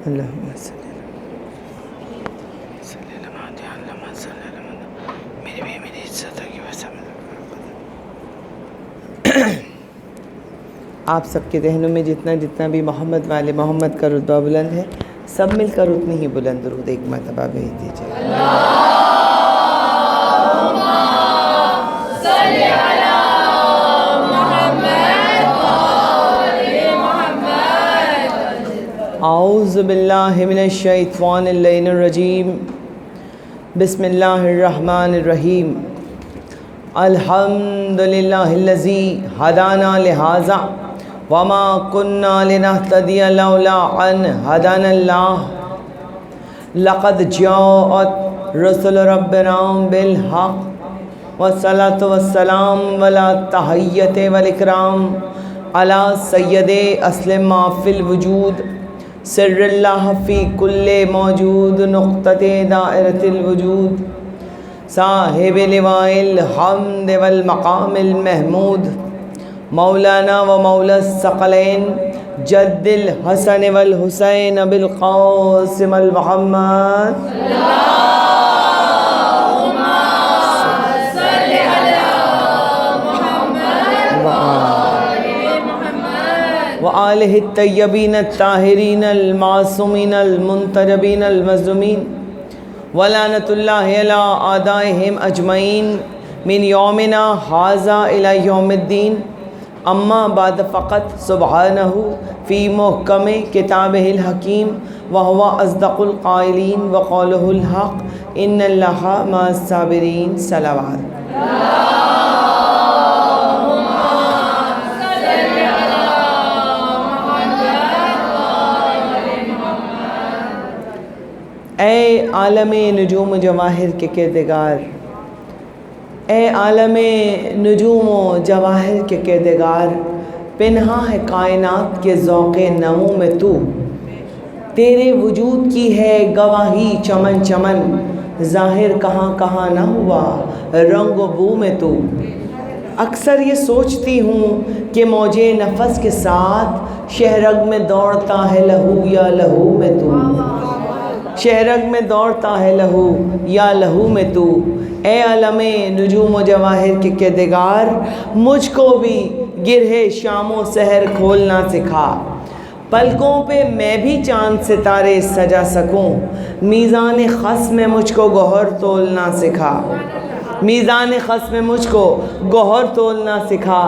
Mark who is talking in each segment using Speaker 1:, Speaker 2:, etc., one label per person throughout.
Speaker 1: اللہم صلی میری عزت کی وجہ آپ سب کے ذہنوں میں جتنا بھی محمد والے محمد کا رتبہ بلند ہے، سب مل کر اتنی ہی بلند درود ایک مرتبہ بھیج دیجیے۔ اعوذ باللہ من الشیطان اللعین الرجیم، بسم اللہ الرحمن الرحیم۔ الحمدللہ الذی ہدانا لہذا وما کننا لنہتدی لولا ان ہدانا اللہ، لقد جاءت رسل ربنا بالحق والصلاة والسلام ولا تحیت والاکرام علی سید اسلم ما فی الوجود، سر اللہ فی کل موجود، نقطۃ دائرۃ الوجود، صاحب لواء الحمد والمقام المحمود، مولانا و مولا الثقلین، جد الحسن والحسین بالقاسم المحمد، وآلہ الطیبین الطاہرین المعصومین المنتجبین المظلومین، ولعنۃ اللہ علی اعدائہم اجمعین من یومنا ھذا الی یوم الدین، اما بعد فقط سبحانہ فی محکم کتابہ الحکیم وہو اصدق القائلین وقولہ الحق، ان اللہ مع الصابرین۔ صلوات۔ اے عالم نجوم و جواہر کے کردگار، اے عالم نجوم و جواہر کے کردگار، پنہاں ہے کائنات کے ذوق نمو میں تو، تیرے وجود کی ہے گواہی چمن چمن، ظاہر کہاں کہاں نہ ہوا رنگ و بو میں تو۔ اکثر یہ سوچتی ہوں کہ موج نفس کے ساتھ شہرگ میں دوڑتا ہے لہو یا لہو میں تو، شہرگ میں دوڑتا ہے لہو یا لہو میں تو۔ اے عالم نجوم و جواہر کے کردگار، مجھ کو بھی گرہ شام و سحر کھولنا سکھا، پلکوں پہ میں بھی چاند ستارے سجا سکوں، میزان خس میں مجھ کو گوہر تولنا سکھا، میزان خس میں مجھ کو گوہر تولنا سکھا۔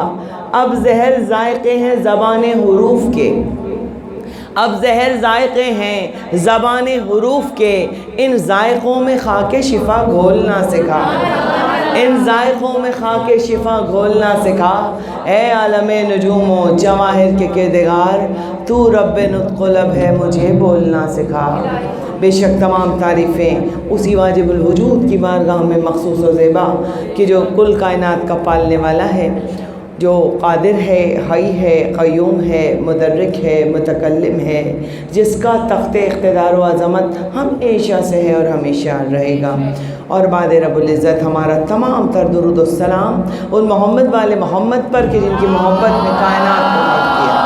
Speaker 1: اب زہر ذائقے ہیں زبان حروف کے، اب زہر ذائقے ہیں زبان حروف کے، ان ذائقوں میں خاک شفا گھولنا سکھا، ان ذائقوں میں خاک شفا گھولنا سکھا۔ اے عالم نجوم و جواہر کے کردگار، تو رب نطق لب ہے مجھے بولنا سکھا۔ بے شک تمام تعریفیں اسی واجب الوجود کی بارگاہ میں مخصوص و زیبا کہ جو کل کائنات کا پالنے والا ہے، جو قادر ہے، حی ہے، قیوم ہے، مدرک ہے، متکلم ہے، جس کا تخت اقتدار و عظمت ہمیشہ سے ہے اور ہمیشہ رہے گا۔ اور بعد رب العزت ہمارا تمام تر درود و سلام ان محمد والے محمد پر کہ جن کی محبت میں کائنات کو مٹ کیا۔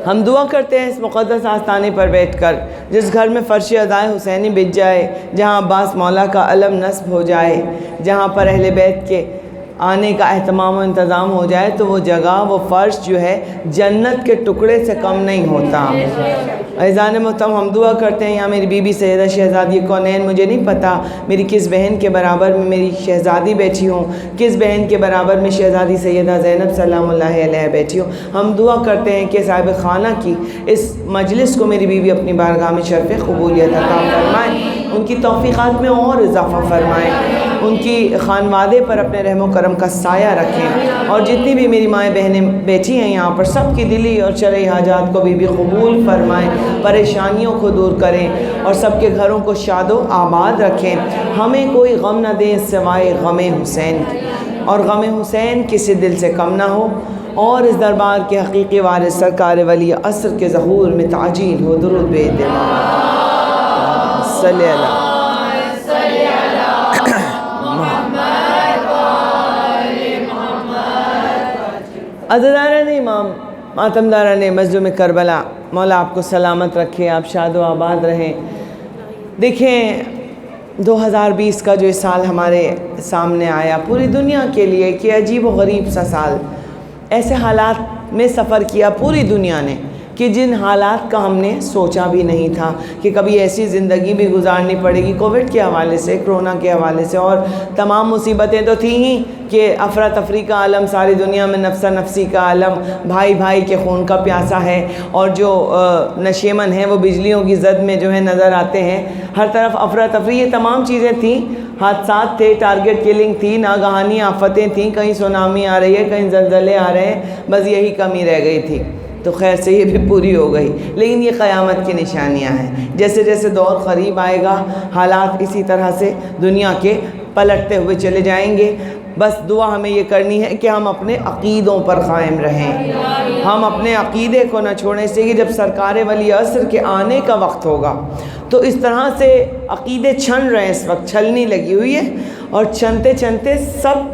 Speaker 1: ہم دعا کرتے ہیں اس مقدس آستانے پر بیٹھ کر، جس گھر میں فرش ادائے حسینی بچ جائے، جہاں عباس مولا کا علم نصب ہو جائے، جہاں پر اہل بیت کے آنے کا اہتمام و انتظام ہو جائے، تو وہ جگہ، وہ فرش جو ہے جنت کے ٹکڑے سے کم نہیں ہوتا۔ عزیزان محترم، ہم دعا کرتے ہیں، یہاں میری بی بی سیدہ شہزادی کونین، مجھے نہیں پتہ میری کس بہن کے برابر میں میری شہزادی بیٹھی ہوں، کس بہن کے برابر میں شہزادی سیدہ زینب سلام اللہ علیہ بیٹھی ہوں۔ ہم دعا کرتے ہیں کہ صاحب خانہ کی اس مجلس کو میری بیوی اپنی بارگاہ میں شرف قبولیت عطا فرمائیں، ان کی توفیقات میں اور اضافہ فرمائیں، ان کی خانوادے پر اپنے رحم و کرم کا سایہ رکھیں، اور جتنی بھی میری مائیں بہنیں بیٹھی ہیں یہاں پر، سب کی دلی اور شرعی حاجات کو بھی قبول فرمائیں، پریشانیوں کو دور کریں اور سب کے گھروں کو شاد و آباد رکھیں۔ ہمیں کوئی غم نہ دیں سوائے غم حسین کی، اور غم حسین کسی دل سے کم نہ ہو، اور اس دربار کے حقیقی وارث سرکار ولی عصر کے ظہور میں تعجیل ہو۔ درود بھیج دے صلی اللہ عزاداران امام ماتمداران مظلوم کربلا، مولا آپ کو سلامت رکھے، آپ شاد و آباد رہیں۔ دیکھیں 2020 کا جو اس سال ہمارے سامنے آیا پوری دنیا کے لیے کہ عجیب و غریب سا سال، ایسے حالات میں سفر کیا پوری دنیا نے کہ جن حالات کا ہم نے سوچا بھی نہیں تھا کہ کبھی ایسی زندگی بھی گزارنی پڑے گی کووڈ کے حوالے سے، کرونا کے حوالے سے، اور تمام مصیبتیں تو تھیں ہی کہ افراتفری کا عالم ساری دنیا میں، نفسا نفسی کا عالم، بھائی بھائی کے خون کا پیاسا ہے، اور جو نشیمن ہیں وہ بجلیوں کی زد میں جو ہے نظر آتے ہیں، ہر طرف افراتفری، یہ تمام چیزیں تھیں، حادثات تھے، ٹارگٹ کلنگ تھی، ناگہانی آفتیں تھیں، کہیں سونامی آ رہی ہے، کہیں زلزلے آ رہے ہیں، بس یہی کمی رہ گئی تھی، تو خیر سے یہ بھی پوری ہو گئی۔ لیکن یہ قیامت کی نشانیاں ہیں، جیسے جیسے دور قریب آئے گا حالات اسی طرح سے دنیا کے پلٹتے ہوئے چلے جائیں گے۔ بس دعا ہمیں یہ کرنی ہے کہ ہم اپنے عقیدوں پر قائم رہیں، ہم اپنے عقیدے کو نہ چھوڑیں، اس لیے کہ جب سرکار ولی عصر کے آنے کا وقت ہوگا تو اس طرح سے عقیدے چھن رہے ہیں، اس وقت چھلنی لگی ہوئی ہے، اور چھنتے چھنتے سب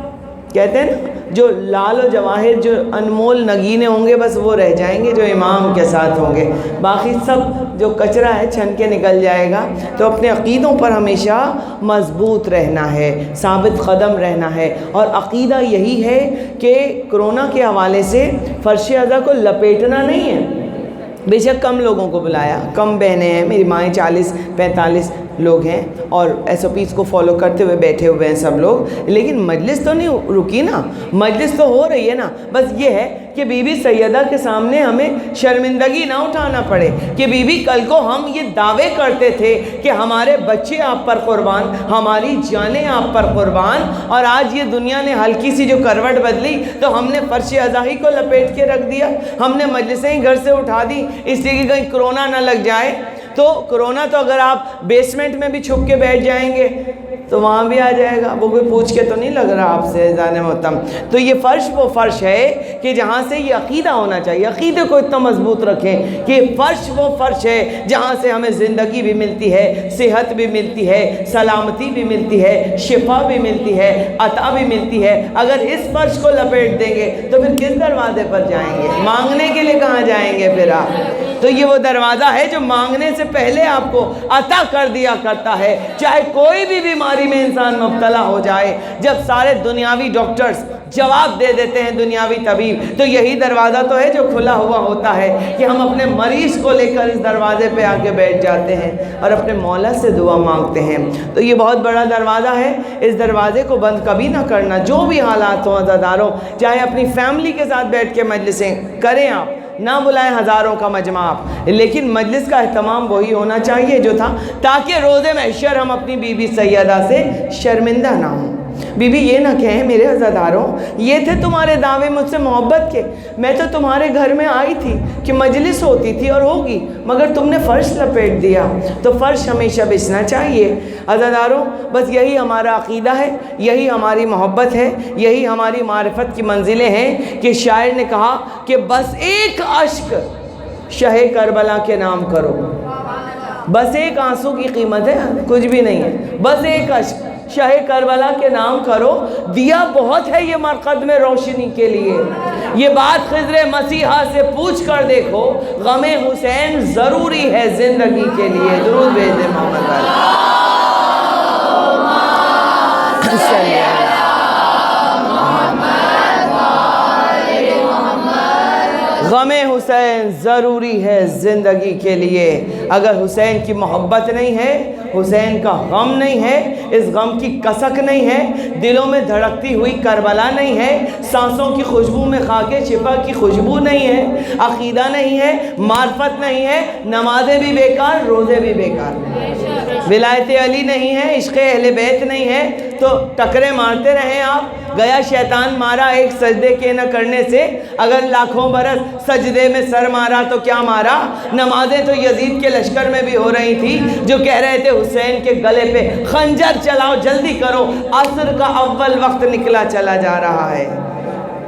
Speaker 1: کہتے ہیں نا جو لال و جواہر، جو انمول نگینے ہوں گے بس وہ رہ جائیں گے جو امام کے ساتھ ہوں گے، باقی سب جو کچرا ہے چھن کے نکل جائے گا۔ تو اپنے عقیدوں پر ہمیشہ مضبوط رہنا ہے، ثابت قدم رہنا ہے، اور عقیدہ یہی ہے کہ کرونا کے حوالے سے فرش ازاں کو لپیٹنا نہیں ہے۔ بے شک کم لوگوں کو بلایا، کم بہنیں ہیں، میری مائیں 40-45 لوگ ہیں اور ایس او پیز کو فالو کرتے ہوئے بیٹھے ہوئے ہیں سب لوگ، لیکن مجلس تو نہیں رکی نا، مجلس تو ہو رہی ہے نا۔ بس یہ ہے کہ بی بی سیدہ کے سامنے ہمیں شرمندگی نہ اٹھانا پڑے کہ بی بی کل کو ہم یہ دعوے کرتے تھے کہ ہمارے بچے آپ پر قربان، ہماری جانیں آپ پر قربان، اور آج یہ دنیا نے ہلکی سی جو کروٹ بدلی تو ہم نے فرش ازاہی کو لپیٹ کے رکھ دیا، ہم نے مجلسیں ہی گھر سے اٹھا دی اس لیے کہ کہیں کرونا نہ لگ جائے۔ تو کرونا تو اگر آپ بیسمنٹ میں بھی چھپ کے بیٹھ جائیں گے تو وہاں بھی آ جائے گا، وہ کوئی پوچھ کے تو نہیں لگ رہا آپ سے جانے محترم۔ تو یہ فرش وہ فرش ہے کہ جہاں سے یہ عقیدہ ہونا چاہیے، عقیدے کو اتنا مضبوط رکھیں کہ فرش وہ فرش ہے جہاں سے ہمیں زندگی بھی ملتی ہے، صحت بھی ملتی ہے، سلامتی بھی ملتی ہے، شفا بھی ملتی ہے، عطا بھی ملتی ہے۔ اگر اس فرش کو لپیٹ دیں گے تو پھر کس دروازے پر جائیں گے؟ مانگنے کے لیے کہاں جائیں گے پھر آپ؟ تو یہ وہ دروازہ ہے جو مانگنے سے پہلے آپ کو عطا کر دیا کرتا ہے، چاہے کوئی بھی بیماری میں انسان مبتلا ہو جائے۔ جب سارے دنیاوی ڈاکٹرز جواب دے دیتے ہیں، دنیاوی طبیب، تو یہی دروازہ تو ہے جو کھلا ہوا ہوتا ہے کہ ہم اپنے مریض کو لے کر اس دروازے پہ آ کے بیٹھ جاتے ہیں اور اپنے مولا سے دعا مانگتے ہیں۔ تو یہ بہت بڑا دروازہ ہے، اس دروازے کو بند کبھی نہ کرنا، جو بھی حالات ہوں عزاداروں، چاہے اپنی فیملی کے ساتھ بیٹھ کے مجلسیں کریں، آپ نہ بلائیں ہزاروں کا مجمع آپ، لیکن مجلس کا اہتمام وہی ہونا چاہیے جو تھا، تاکہ روز محشر ہم اپنی بی بی سیدہ سے شرمندہ نہ ہوں۔ بی بی یہ نہ کہیں میرے عزاداروں یہ تھے تمہارے دعوے مجھ سے محبت کے، میں تو تمہارے گھر میں آئی تھی کہ مجلس ہوتی تھی اور ہوگی، مگر تم نے فرش لپیٹ دیا۔ تو فرش ہمیشہ بچنا چاہیے عزاداروں، بس یہی ہمارا عقیدہ ہے، یہی ہماری محبت ہے، یہی ہماری معرفت کی منزلیں ہیں کہ شاعر نے کہا کہ بس ایک اشک شہ کربلا کے نام کرو، بس ایک آنسو کی قیمت ہے کچھ بھی نہیں ہے، بس ایک اشک شاہ کربلا کے نام کرو، دیا بہت ہے یہ مرقد میں روشنی کے لیے۔ یہ بات خضر مسیحا سے پوچھ کر دیکھو، غم حسین ضروری ہے زندگی کے لیے۔ درود بھیج دے محمد غم حسین ضروری ہے زندگی کے لیے۔ اگر حسین کی محبت نہیں ہے، حسین کا غم نہیں ہے، اس غم کی کسک نہیں ہے، دلوں میں دھڑکتی ہوئی کربلا نہیں ہے، سانسوں کی خوشبو میں خاک شفا کی خوشبو نہیں ہے، عقیدہ نہیں ہے، معرفت نہیں ہے، نمازیں بھی بیکار، روزے بھی بیکار، ولایت علی نہیں ہے، عشق اہل بیت نہیں ہے، تو ٹکرے مارتے رہیں آپ۔ گیا شیطان مارا ایک سجدے کے نہ کرنے سے، اگر لاکھوں برس سجدے میں سر مارا تو کیا مارا؟ نمازیں تو یزید کے لشکر میں بھی ہو رہی تھی جو کہہ رہے تھے حسین کے گلے پہ خنجر چلاؤ، جلدی کرو، عصر کا اول وقت نکلا چلا جا رہا ہے۔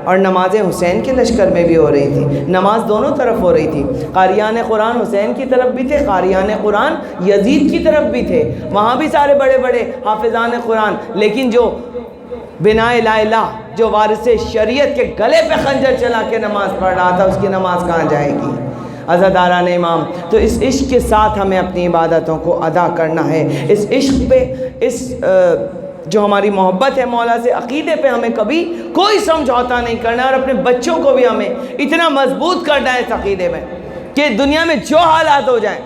Speaker 1: اور نمازیں حسین کے لشکر میں بھی ہو رہی تھی، نماز دونوں طرف ہو رہی تھی، قاریان قرآن حسین کی طرف بھی تھے، قاریان قرآن یزید کی طرف بھی تھے، وہاں بھی سارے بڑے بڑے حافظان قرآن، لیکن جو بنا لا الہ جو وارث شریعت کے گلے پہ خنجر چلا کے نماز پڑھ رہا تھا، اس کی نماز کہاں جائے گی؟ عزاداران امام، تو اس عشق کے ساتھ ہمیں اپنی عبادتوں کو ادا کرنا ہے۔ اس عشق پہ، اس جو ہماری محبت ہے مولا سے، عقیدے پہ ہمیں کبھی کوئی سمجھوتا نہیں کرنا ہے، اور اپنے بچوں کو بھی ہمیں اتنا مضبوط کرنا ہے اس عقیدے میں کہ دنیا میں جو حالات ہو جائیں،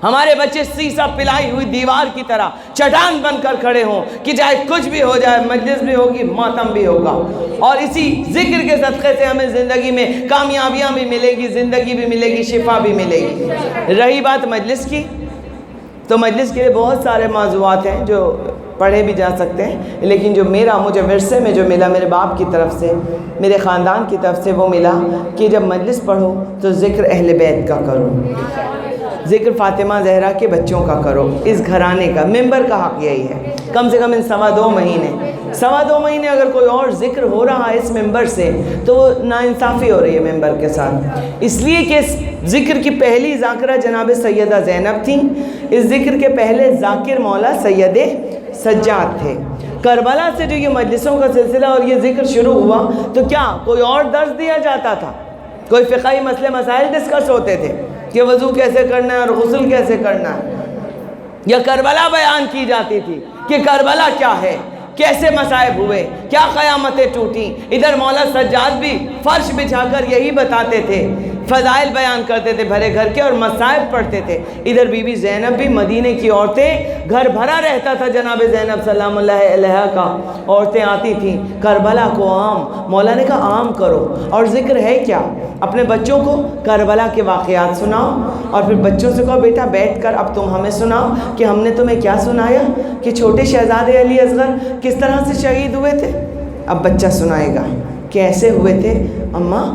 Speaker 1: ہمارے بچے سیسا پلائی ہوئی دیوار کی طرح چٹان بن کر کھڑے ہوں کہ چاہے کچھ بھی ہو جائے، مجلس بھی ہوگی، ماتم بھی ہوگا، اور اسی ذکر کے صدقے سے ہمیں زندگی میں کامیابیاں بھی ملے گی، زندگی بھی ملے گی، شفا بھی ملے گی۔ رہی بات مجلس کی، تو مجلس کے لیے بہت سارے موضوعات ہیں جو پڑھے بھی جا سکتے ہیں، لیکن جو مجھے ورثے میں جو ملا میرے باپ کی طرف سے، میرے خاندان کی طرف سے، وہ ملا کہ جب مجلس پڑھو تو ذکر اہل بیت کا کرو، ذکر فاطمہ زہرا کے بچوں کا کرو، اس گھرانے کا۔ ممبر کا حق یہی ہے، کم سے کم ان 2.25 مہینے اگر کوئی اور ذکر ہو رہا ہے اس ممبر سے تو وہ ناانصافی ہو رہی ہے ممبر کے ساتھ، اس لیے کہ اس ذکر کی پہلی ذاکرہ جناب سیدہ زینب تھیں، اس ذکر کے پہلے ذاکر مولا سید سجاد تھے۔ کربلا سے جو یہ مجلسوں کا سلسلہ اور یہ ذکر شروع ہوا تو کیا کوئی اور درس دیا جاتا تھا؟ کوئی فقہی مسئلے مسائل ڈسکس ہوتے تھے کہ وضو کیسے کرنا ہے اور غسل کیسے کرنا ہے، یا کربلا بیان کی جاتی تھی کہ کربلا کیا ہے، کیسے مصائب ہوئے، کیا قیامتیں ٹوٹیں؟ ادھر مولا سجاد بھی فرش بچھا کر یہی بتاتے تھے، فضائل بیان کرتے تھے بھرے گھر کے اور مصائب پڑھتے تھے۔ ادھر بی بی زینب بھی، مدینے کی عورتیں، گھر بھرا رہتا تھا جناب زینب سلام اللہ علیہا کا، عورتیں آتی تھیں، کربلا کو عام، مولا نے کہا عام کرو، اور ذکر ہے کیا؟ اپنے بچوں کو کربلا کے واقعات سناؤ، اور پھر بچوں سے کہو بیٹا بیٹھ کر اب تم ہمیں سناؤ کہ ہم نے تمہیں کیا سنایا، کہ چھوٹے شہزادے علی اصغر کس طرح سے شہید ہوئے تھے۔ اب بچہ سنائے گا کیسے ہوئے تھے، اماں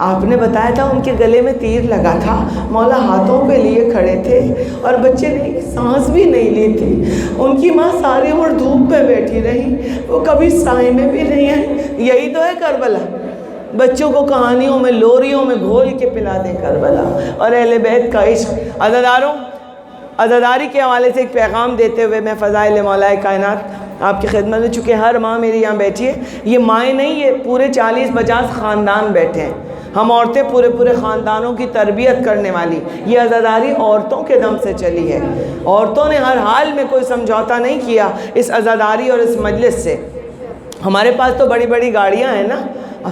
Speaker 1: آپ نے بتایا تھا ان کے گلے میں تیر لگا تھا، مولا ہاتھوں پہ لیے کھڑے تھے اور بچے نے سانس بھی نہیں لی تھی، ان کی ماں ساری عمر دھوپ پہ بیٹھی رہی، وہ کبھی سائے میں بھی نہیں آئی۔ یہی تو ہے کربلا، بچوں کو کہانیوں میں، لوریوں میں گھول کے پلا دیں کربلا اور اہل بیت کا عشق۔ عزاداروں، عزاداری کے حوالے سے ایک پیغام دیتے ہوئے میں فضائل مولا کائنات آپ کی خدمت میں، چونکہ ہر ماں میری یہاں بیٹھی ہے، یہ مائیں نہیں، یہ پورے 40-50 خاندان بیٹھے ہیں، ہم عورتیں پورے خاندانوں کی تربیت کرنے والی، یہ عزاداری عورتوں کے دم سے چلی ہے، عورتوں نے ہر حال میں کوئی سمجھوتا نہیں کیا اس عزاداری اور اس مجلس سے۔ ہمارے پاس تو بڑی بڑی گاڑیاں ہیں نا،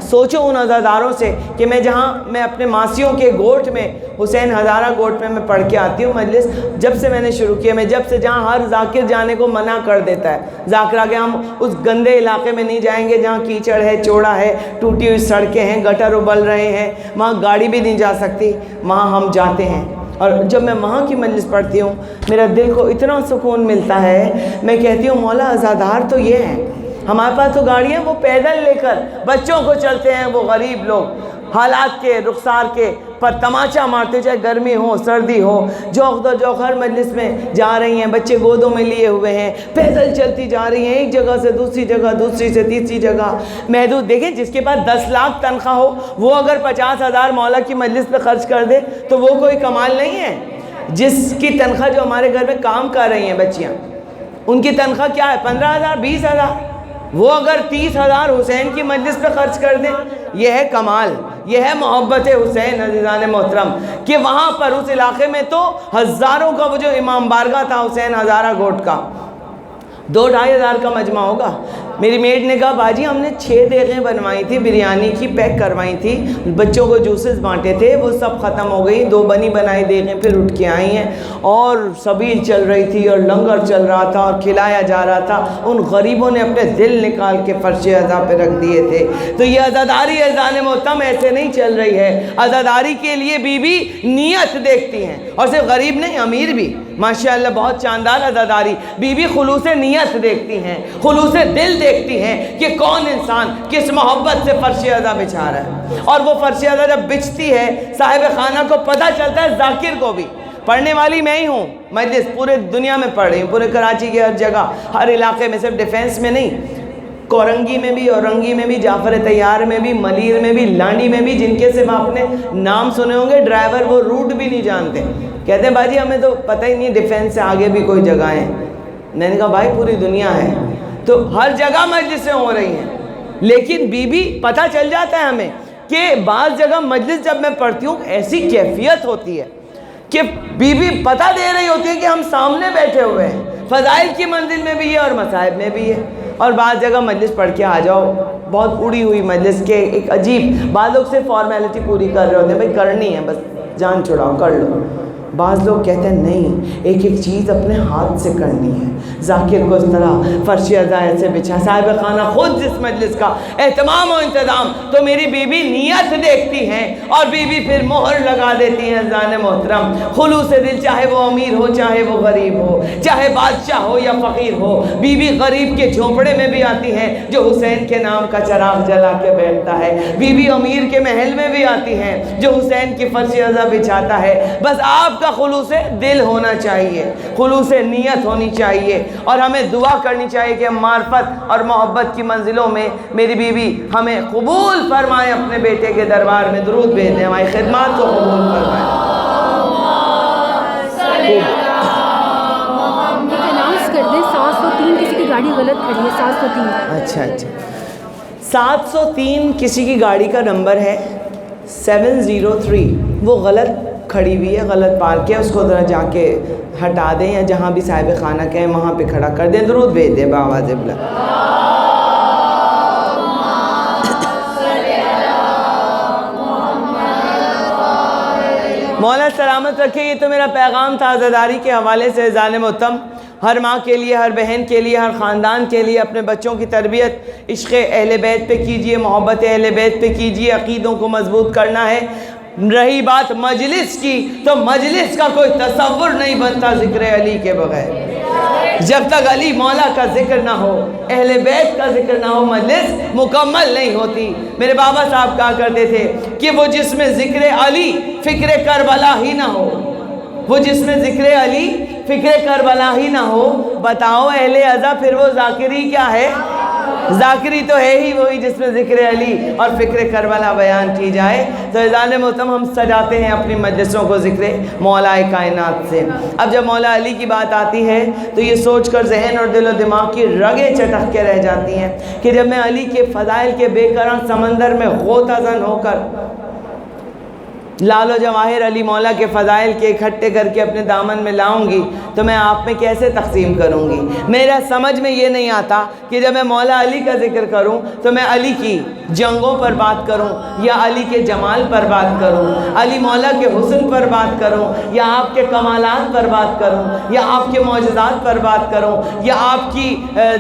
Speaker 1: سوچو ان عزاداروں سے کہ میں اپنے ماسیوں کے گوٹھ میں، حسین ہزارہ گوٹھ میں پڑھ کے آتی ہوں مجلس، جب سے میں نے شروع کیا، میں جب سے جہاں ہر ذاکر جانے کو منع کر دیتا ہے، ذاکرہ کہ ہم اس گندے علاقے میں نہیں جائیں گے جہاں کیچڑ ہے، چوڑا ہے، ٹوٹی ہوئی سڑکیں ہیں، گٹر ابل رہے ہیں، وہاں گاڑی بھی نہیں جا سکتی، وہاں ہم جاتے ہیں، اور جب میں وہاں کی مجلس پڑھتی ہوں میرا دل کو اتنا سکون ملتا ہے، میں کہتی ہوں مولا عزادار تو یہ ہیں، ہمارے پاس تو گاڑیاں وہ پیدل لے کر بچوں کو چلتے ہیں، وہ غریب لوگ حالات کے رخسار کے پر تماشا مارتے، چاہے گرمی ہو سردی ہو، جوق در جوق ہر مجلس میں جا رہی ہیں، بچے گودوں میں لیے ہوئے ہیں، پیدل چلتی جا رہی ہیں، ایک جگہ سے دوسری جگہ، دوسری سے تیسری جگہ۔ محدود دیکھیں، جس کے پاس 10 لاکھ تنخواہ ہو وہ اگر 50,000 مولا کی مجلس پہ خرچ کر دے تو وہ کوئی کمال نہیں ہے۔ جس کی تنخواہ، جو ہمارے گھر میں کام کر رہی ہیں بچیاں، ان کی تنخواہ کیا ہے؟ 15,000 20,000، وہ اگر 30,000 حسین کی مجلس پہ خرچ کر دیں، یہ ہے کمال، یہ ہے محبت حسین۔ عزیزان محترم، کہ وہاں پر اس علاقے میں تو ہزاروں کا وہ جو امام بارگاہ تھا حسین ہزارہ گوٹھ کا، 2-2.5 ہزار کا مجمع ہوگا۔ میری میڈ نے کہا باجی ہم نے 6 دیگیں بنوائی تھی، بریانی کی پیک کروائی تھی، بچوں کو جوسز بانٹے تھے، وہ سب ختم ہو گئی، 2 بنی بنائی دیگیں پھر اٹھ کے آئی ہیں، اور سبیل چل رہی تھی اور لنگر چل رہا تھا اور کھلایا جا رہا تھا، ان غریبوں نے اپنے دل نکال کے فرش عزا پہ رکھ دیے تھے۔ تو یہ عزاداری عزیزان محترم ایسے نہیں چل رہی ہے، عزاداری کے لیے بی بی نیت دیکھتی ہیں، اور صرف غریب نہیں، امیر بھی، ماشاءاللہ بہت شاندار عزاداری، بی بی خلوص نیت دیکھتی ہیں، خلوص دل دیکھتی ہیں کہ کون انسان کس محبت سے فرش عزا بچھا رہا ہے، اور وہ فرش عزا جب بچتی ہے صاحب خانہ کو پتہ چلتا ہے، ذاکر کو بھی۔ پڑھنے والی میں ہی ہوں، مجلس پورے دنیا میں پڑھ رہی ہوں، پورے کراچی کی ہر جگہ، ہر علاقے میں، صرف ڈیفینس میں نہیں، کورنگی میں بھی، اورنگی میں بھی، جعفر تیار میں بھی، ملیر میں بھی، لانڈی میں بھی، جن کے صرف آپ نے نام سنے ہوں گے، ڈرائیور وہ روٹ بھی نہیں جانتے، کہتے ہیں باجی ہمیں تو پتہ ہی نہیں ڈیفینس سے آگے بھی کوئی جگہ ہے۔ میں نے کہا بھائی پوری دنیا ہے، تو ہر جگہ مجلسیں ہو رہی ہیں، لیکن بی بی پتہ چل جاتا ہے ہمیں کہ بعض جگہ مجلس جب میں پڑھتی ہوں ایسی کیفیت ہوتی ہے کہ بی بی پتہ دے رہی ہوتی ہے کہ ہم سامنے بیٹھے ہوئے ہیں، فضائل کی منزل میں بھی ہے اور مصائب میں بھی ہے۔ اور بعض جگہ مجلس پڑھ کے آ جاؤ، بہت اڑی ہوئی مجلس کے ایک عجیب، بعض لوگ سے فارمیلٹی پوری کر رہے ہوتے ہیں، بھائی کرنی ہے بس جان چھڑاؤ کر لو۔ بعض لوگ کہتے ہیں نہیں، ایک ایک چیز اپنے ہاتھ سے کرنی ہے، ذاکر کو اس طرح فرش عزائر سے بچھا، صاحب خانہ خود جس مجلس کا اہتمام و انتظام، تو میری بی بی نیت دیکھتی ہیں اور بی بی پھر مہر لگا دیتی ہیں۔ زان محترم، خلوص دل، چاہے وہ امیر ہو چاہے وہ غریب ہو، چاہے بادشاہ ہو یا فقیر ہو، بی بی غریب کے جھونپڑے میں بھی آتی ہے جو حسین کے نام کا چراغ جلا کے بیٹھتا ہے، بی بی امیر کے محل میں بھی آتی ہے جو حسین کی فرش عزا بچھاتا ہے۔ بس آپ کا خلوص دل ہونا چاہیے، خلوص نیت ہونی چاہیے، اور ہمیں دعا کرنی چاہیے کہ معرفت اور محبت کی منزلوں میں میری بیوی ہمیں قبول فرمائے، اپنے بیٹے کے دربار میں درود بھیج دیں، ہماری خدمات کو قبول فرمائے۔
Speaker 2: اناؤنس کر دیں 703 کسی کی گاڑی غلط کھڑی ہے، 703۔
Speaker 1: اچھا 703 کسی کی گاڑی کا نمبر ہے 703، وہ غلط کھڑی ہوئی ہے، غلط پارک ہے، اس کو ذرا جا کے ہٹا دیں، یا جہاں بھی صاحب خانہ کہیں وہاں پہ کھڑا کر دیں، درود بھیج دیں بآواز بلند۔ مولا سلامت رکھے۔ یہ تو میرا پیغام تھا عزاداری کے حوالے سے۔ زان محترم، ہر ماں کے لیے، ہر بہن کے لیے، ہر خاندان کے لیے اپنے بچوں کی تربیت عشق اہل بیت پہ کیجئے، محبت اہل بیت پہ کیجئے، عقیدوں کو مضبوط کرنا ہے۔ رہی بات مجلس کی، تو مجلس کا کوئی تصور نہیں بنتا ذکر علی کے بغیر۔ جب تک علی مولا کا ذکر نہ ہو، اہل بیت کا ذکر نہ ہو، مجلس مکمل نہیں ہوتی۔ میرے بابا صاحب کہا کرتے تھے کہ وہ جس میں ذکر علی فکر کربلا ہی نہ ہو، وہ جس میں ذکر علی فکر کربلا ہی نہ ہو، بتاؤ اہل عزا پھر وہ ذاکری کیا ہے؟ ذاکری تو ہے ہی وہی جس میں ذکر علی اور فکر کربلا بیان کی جائے۔ تو اذان محترم، ہم سجاتے ہیں اپنی مجلسوں کو ذکر مولا کائنات سے۔ اب جب مولا علی کی بات آتی ہے تو یہ سوچ کر ذہن اور دل و دماغ کی رگیں چٹک کے رہ جاتی ہیں کہ جب میں علی کے فضائل کے بے کران سمندر میں غوطہ زن ہو کر لال و جواہر علی مولا کے فضائل کے اکٹھے کر کے اپنے دامن میں لاؤں گی تو میں آپ میں کیسے تقسیم کروں گی؟ میرا سمجھ میں یہ نہیں آتا کہ جب میں مولا علی کا ذکر کروں تو میں علی کی جنگوں پر بات کروں یا علی کے جمال پر بات کروں، علی مولا کے حسن پر بات کروں، یا آپ کے کمالات پر بات کروں، یا آپ کے معجزات پر بات کروں، یا آپ کی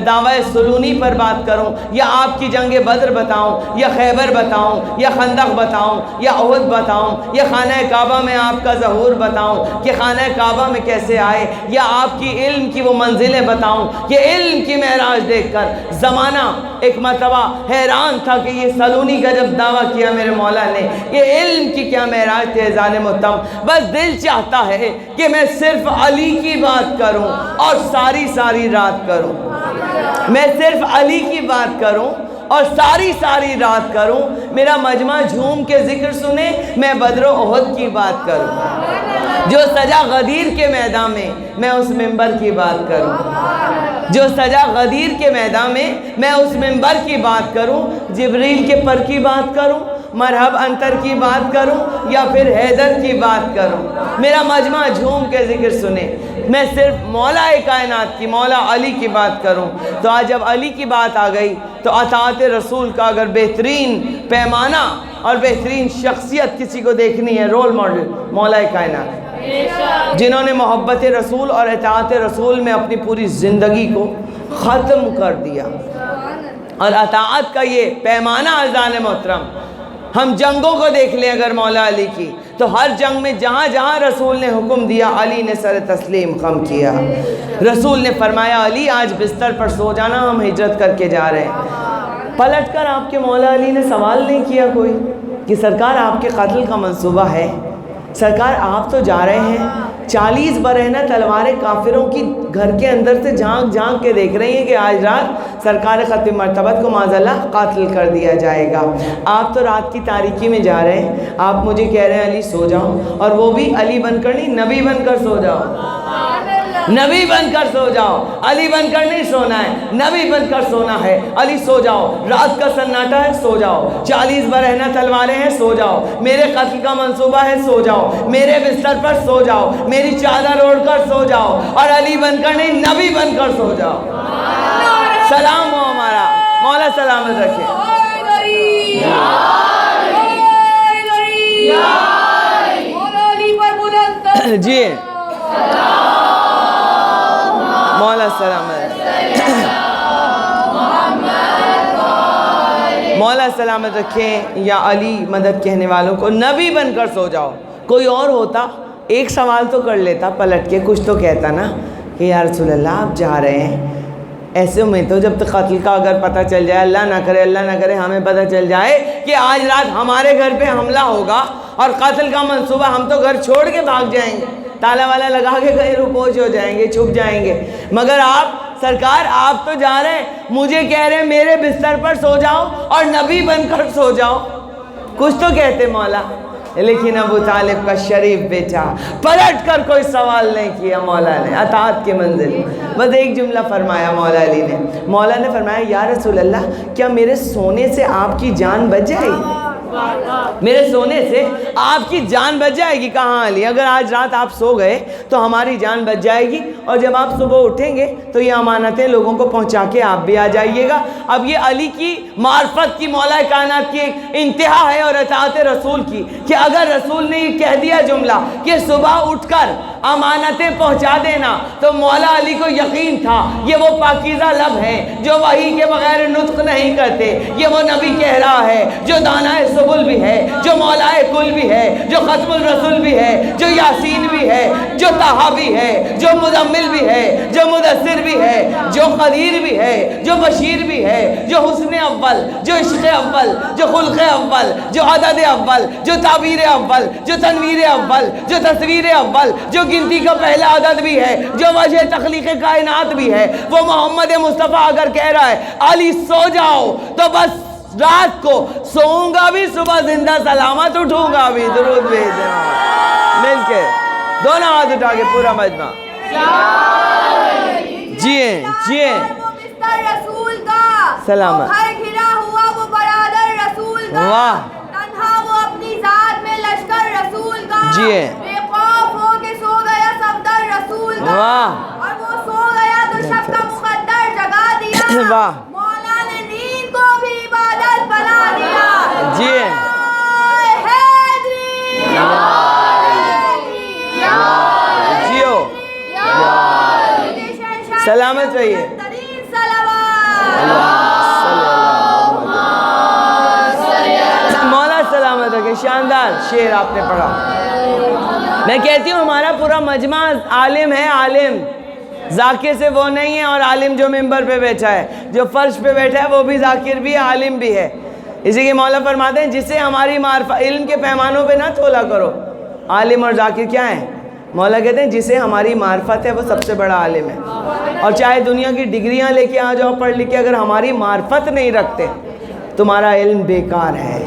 Speaker 1: دعوی سلونی پر بات کروں، یا آپ کی جنگ بدر بتاؤں، یا خیبر بتاؤں، یا خندق بتاؤں، یا احد بتاؤں، یا خانہ کعبہ میں آپ کا ظہور بتاؤں کہ خانہ کعبہ میں کیسے آئے، یا آپ کی علم کی وہ منزلیں بتاؤں کہ علم کی معراج دیکھ کر زمانہ ایک مرتبہ حیران تھا کہ یہ سلونی کا جب دعویٰ کیا میرے مولا نے، یہ علم کی کیا معراج تھے اذان محترم۔ بس دل چاہتا ہے کہ میں صرف علی کی بات کروں اور ساری رات کروں، میں صرف علی کی بات کروں اور ساری رات کروں، میرا مجمع جھوم کے ذکر سنے، میں بدر و احد کی بات کروں، جو سجا غدیر کے میدان میں میں اس منبر کی بات کروں، جو سجا غدیر کے میدان میں میں اس منبر کی بات کروں، جبریل کے پر کی بات کروں، مرحب انتر کی بات کروں، یا پھر حیدر کی بات کروں، میرا مجمع جھوم کے ذکر سنے، میں صرف مولا کائنات کی، مولا علی کی بات کروں۔ تو آج جب علی کی بات آ گئی تو اطاعت رسول کا اگر بہترین پیمانہ اور بہترین شخصیت کسی کو دیکھنی ہے، رول ماڈل مولا کائنات، جنہوں نے محبت رسول اور اطاعت رسول میں اپنی پوری زندگی کو ختم کر دیا، اور اطاعت کا یہ پیمانہ اذان محترم، ہم جنگوں کو دیکھ لیں اگر مولا علی کی، تو ہر جنگ میں جہاں جہاں رسول نے حکم دیا علی نے سر تسلیم خم کیا۔ رسول نے فرمایا علی آج بستر پر سو جانا، ہم ہجرت کر کے جا رہے ہیں۔ پلٹ کر آپ کے مولا علی نے سوال نہیں کیا کوئی کہ سرکار آپ کے قتل کا منصوبہ ہے، سرکار آپ تو جا رہے ہیں، 40 برہنہ تلواریں کافروں کی گھر کے اندر سے جھانک کے دیکھ رہی ہیں کہ آج رات سرکار ختم مرتبت کو معاذاللہ قاتل کر دیا جائے گا، آپ تو رات کی تاریکی میں جا رہے ہیں، آپ مجھے کہہ رہے ہیں علی سو جاؤ، اور وہ بھی علی بن کر نہیں، نبی بن کر سو جاؤ۔ نبی بن کر سو جاؤ، علی بن کر نہیں سونا ہے، نبی بن کر سونا ہے۔ علی سو جاؤ، رات کا سناٹا ہے، سو جاؤ، 40 برہنہ تلواریں ہیں، سو جاؤ، میرے قتل کا منصوبہ ہے، سو جاؤ، میرے بستر پر سو جاؤ، میری چادر اوڑھ کر سو جاؤ، اور علی بن کر نہیں نبی بن کر سو جاؤ۔ سلام ہو ہمارا، مولا سلامت رکھے۔ جی مولا سلامت، مولا سلامت رکھیں۔ یا علی مدد کہنے والوں کو نبی بن کر سو جاؤ۔ کوئی اور ہوتا ایک سوال تو کر لیتا، پلٹ کے کچھ تو کہتا نا کہ یا رسول اللہ آپ جا رہے ہیں، ایسے میں تو جب تک قتل کا اگر پتہ چل جائے، اللہ نہ کرے ہمیں پتہ چل جائے کہ آج رات ہمارے گھر پہ حملہ ہوگا اور قتل کا منصوبہ، ہم تو گھر چھوڑ کے بھاگ جائیں گے، تالا والا لگا کے کہیں روپوش ہو جائیں گے، چھپ جائیں گے۔ مگر آپ سرکار آپ تو جا رہے ہیں، مجھے کہہ رہے ہیں میرے بستر پر سو جاؤ اور نبی بن کر سو جاؤ، کچھ تو کہتے مولا۔ لیکن ابو طالب کا شریف بیٹا پلٹ کر کوئی سوال نہیں کیا مولا نے، اطاعت کے منزل۔ بس ایک جملہ فرمایا مولا علی نے، مولا نے فرمایا یا رسول اللہ کیا میرے سونے سے آپ کی جان بچ جائے گی؟ میرے سونے سے آپ کی جان بچ جائے گی؟ کہاں علی، اگر آج رات آپ سو گئے تو ہماری جان بچ جائے گی، اور جب آپ صبح اٹھیں گے تو یہ امانتیں لوگوں کو پہنچا کے آپ بھی آ جائیے گا۔ اب یہ علی کی معرفت کی، مولا کائنات کی ایک انتہا ہے، اور اطاعت رسول کی، کہ اگر رسول نے یہ کہہ دیا جملہ کہ صبح اٹھ کر امانتیں پہنچا دینا، تو مولا علی کو یقین تھا یہ وہ پاکیزہ لب ہیں جو وحی کے بغیر نطق نہیں کرتے، یہ وہ نبی کہہ رہا ہے جو دانائے سبل بھی ہے، جو مولائے کل بھی ہے، جو ختم الرسول بھی ہے، جو یاسین بھی ہے، جو طہ بھی ہے، جو مزمل بھی ہے، جو مدثر بھی ہے، جو قدیر بھی ہے، جو بشیر بھی ہے، جو حسن اول، جو عشق اول، جو خلق اول، جو عدد اول، جو تعبیر اول، جو تنویر اول، جو تصویر اول، جو گنتی کا پہلا عدد بھی ہے، جو وجہ تخلیق کائنات بھی ہے، وہ محمد مصطفیٰ اگر کہہ رہا ہے علی سو جاؤ، تو بس رات کو سوؤں گا بھی، صبح زندہ سلامت اٹھوں گا بھی۔ درود بھیجیں مل کے دونوں ہاتھ اٹھا کے پورا مجمع جیئیں جیئیں
Speaker 3: رسول کا
Speaker 1: سلامت،
Speaker 3: گھر گھرا ہوا وہ برادر رسول کا،
Speaker 1: واہ
Speaker 3: تنہا وہ اپنی ذات میں لشکر رسول کا،
Speaker 1: جیئیں
Speaker 3: بے خوف ہو کے سو گیا صفدر رسول کا،
Speaker 1: واہ
Speaker 3: اور وہ سو گیا تو شب کا مقدر جگا دیا،
Speaker 1: واہ
Speaker 3: مولا نے نیند کو بھی عبادت بنا دیا۔
Speaker 1: جیئیں جیو سلامت رہیے۔ مولا سلامت رکھے۔ شاندار شعر آپ نے پڑھا۔ میں کہتی ہوں ہمارا پورا مجمع عالم ہے، عالم ذاکر سے وہ نہیں ہے، اور عالم جو ممبر پہ بیٹھا ہے، جو فرش پہ بیٹھا ہے وہ بھی ذاکر بھی ہے، عالم بھی ہے۔ اسی کے مولا فرماتے ہیں جسے ہماری معرفت، علم کے پیمانوں پہ نہ تولا کرو۔ عالم اور ذاکر کیا ہیں؟ مولا کہتے ہیں جسے ہماری معرفت ہے وہ سب سے بڑا عالم ہے، اور چاہے دنیا کی ڈگریاں لے کے آ جاؤ پڑھ لکھ کے، اگر ہماری معرفت نہیں رکھتے تمہارا علم بیکار ہے۔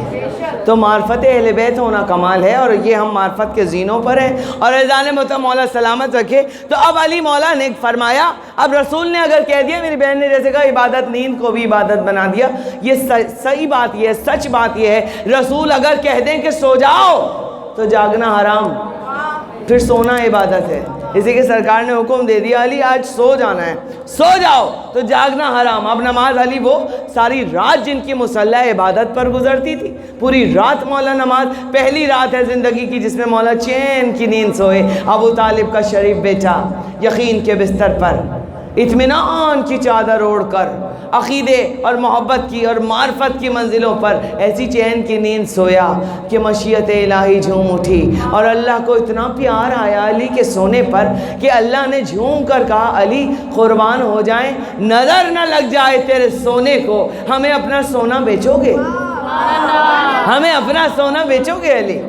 Speaker 1: تو معرفت اہل بیت ہونا کمال ہے، اور یہ ہم معرفت کے زینوں پر ہیں، اور اذان محترم مولا سلامت رکھے۔ تو اب علی مولا نے فرمایا، اب رسول نے اگر کہہ دیا، میری بہن نے جیسے کہا عبادت، نیند کو بھی عبادت بنا دیا، یہ صحیح بات یہ ہے، سچ بات یہ ہے، رسول اگر کہہ دیں کہ سو جاؤ تو جاگنا حرام، پھر سونا عبادت ہے۔ اسی کے سرکار نے حکم دے دیا علی آج سو جانا ہے، سو جاؤ تو جاگنا حرام۔ اب نماز علی وہ ساری رات جن کی مسلح عبادت پر گزرتی تھی، پوری رات مولا نماز، پہلی رات ہے زندگی کی جس میں مولا چین کی نیند سوئے۔ ابو طالب کا شریف بیٹا یقین کے بستر پر اطمینان کی چادر اوڑھ کر عقیدے اور محبت کی اور معرفت کی منزلوں پر ایسی چین کی نیند سویا کہ مشیت الہی جھوم اٹھی، اور اللہ کو اتنا پیار آیا علی کے سونے پر کہ اللہ نے جھوم کر کہا علی قربان ہو جائیں، نظر نہ لگ جائے تیرے سونے کو، ہمیں اپنا سونا بیچو گے؟ ہمیں اپنا سونا بیچو گے علی؟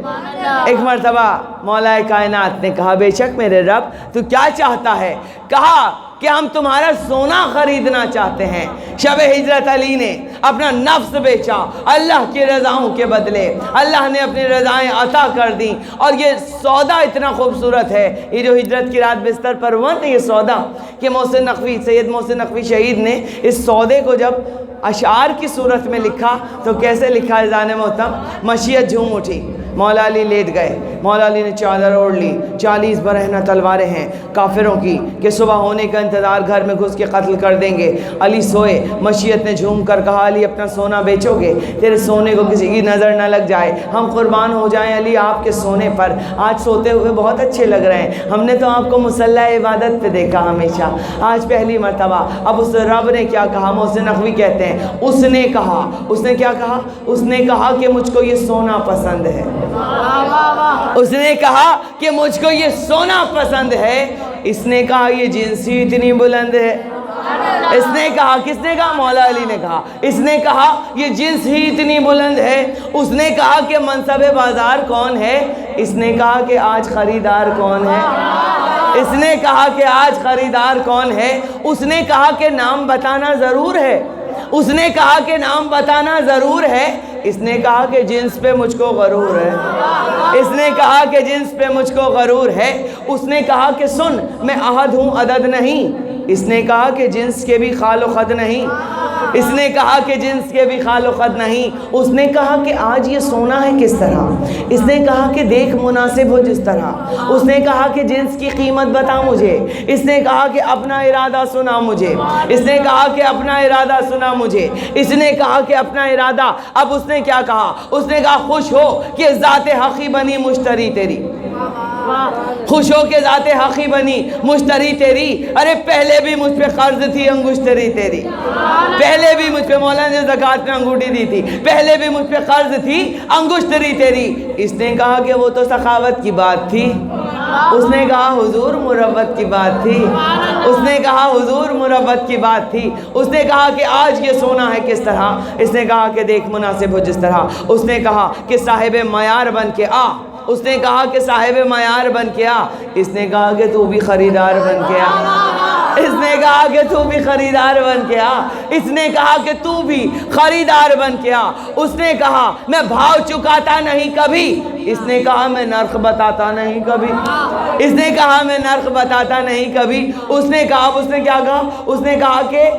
Speaker 1: ایک مرتبہ مولا کائنات نے کہا بے شک میرے رب تو کیا چاہتا ہے؟ کہا کہ ہم تمہارا سونا خریدنا چاہتے ہیں۔ شب ہجرت علی نے اپنا نفس بیچا اللہ کی رضاؤں کے بدلے، اللہ نے اپنی رضائیں عطا کر دیں، اور یہ سودا اتنا خوبصورت ہے، یہ جو ہجرت کی رات بستر پر ہوا نا یہ سودا، کہ محسن نقوی، سید محسن نقوی شہید نے اس سودے کو جب اشعار کی صورت میں لکھا تو کیسے لکھا ہے اذان محترم؟ مشیت جھوم اٹھی، مولا علی لیٹ گئے، مولا علی نے چادر اوڑھ لی، 40 برہنہ تلواریں ہیں کافروں کی کہ صبح ہونے کا انتظار، گھر میں گھس کے قتل کر دیں گے۔ علی سوئے، مشیت نے جھوم کر کہا علی اپنا سونا بیچو گے؟ تیرے سونے کو کسی کی نظر نہ لگ جائے، ہم قربان ہو جائیں علی آپ کے سونے پر، آج سوتے ہوئے بہت اچھے لگ رہے ہیں، ہم نے تو آپ کو مصلح عبادت پہ دیکھا ہمیشہ، آج پہلی مرتبہ۔ اب اس رب نے کیا کہا؟ محسن نقوی کہتے ہیں اس نے کہا، اس نے کیا کہا؟ اس نے کہا کہ مجھ کو یہ سونا پسند ہے، اس نے کہا کہ مجھ کو یہ سونا پسند ہے، اس نے کہا یہ جنس ہی اتنی بلند ہے، اس نے کہا، کس نے کہا؟ مولا علی نے کہا، اس نے کہا یہ جنس ہی اتنی بلند ہے، اس نے کہا کہ منصب بازار کون ہے، اس نے کہا کہ آج خریدار کون ہے، اس نے کہا کہ آج خریدار کون ہے، اس نے کہا کہ نام بتانا ضرور ہے، اس نے کہا کہ نام بتانا ضرور ہے، اس نے کہا کہ جنس پہ مجھ کو غرور ہے، اس نے کہا کہ جنس پہ مجھ کو غرور ہے، اس نے کہا کہ سن میں احد ہوں عدد نہیں، اس نے کہا کہ جنس کے بھی خال و خد نہیں، اس نے کہا کہ جنس کے بھی خال و خد نہیں، اس نے کہا کہ آج یہ سونا ہے کس طرح، اس نے کہا کہ دیکھ مناسب ہو جس طرح، اس نے کہا کہ جنس کی قیمت بتا مجھے، اس نے کہا کہ اپنا ارادہ سنا مجھے، اس نے کہا کہ اپنا ارادہ سنا مجھے، اس نے کہا کہ اپنا ارادہ، اب اس نے کیا کہا؟ اس نے کہا خوش ہو کہ ذات حقی بنی مشتری تیری، خوش ہو کہ ذات حقی بنی مشتری تیری، ارے پہلے بھی مجھ پہ قرض تھی انگشتری تیری، پہلے بھی مجھ پہ مولانا نے زکوٰۃ میں انگوٹھی دی تھی، پہلے بھی مجھ پہ قرض تھی انگشتری تیری، اس نے کہا کہ وہ تو سخاوت کی بات تھی، اس نے کہا حضور مروت کی بات تھی، اس نے کہا حضور مروت کی بات تھی، اس نے کہا کہ آج یہ سونا ہے کس طرح، اس نے کہا کہ دیکھ مناسب ہو جس طرح، اس نے کہا کہ صاحب معیار بن کے آ، اس نے کہا کہ صاحب معیار بن کے آ، اس نے کہا کہ تو بھی خریدار بن کے آ، اس نے کہا کہ تو بھی خریدار بن کے آ، اس نے کہا کہ تو بھی خریدار بن کے آ، اس نے کہا میں بھاؤ چکاتا نہیں کبھی، اس نے کہا میں نرخ بتاتا نہیں کبھی، اس نے کہا میں نرخ بتاتا نہیں کبھی، اس نے کہا، اس نے کیا کہا؟ اس نے کہا کہ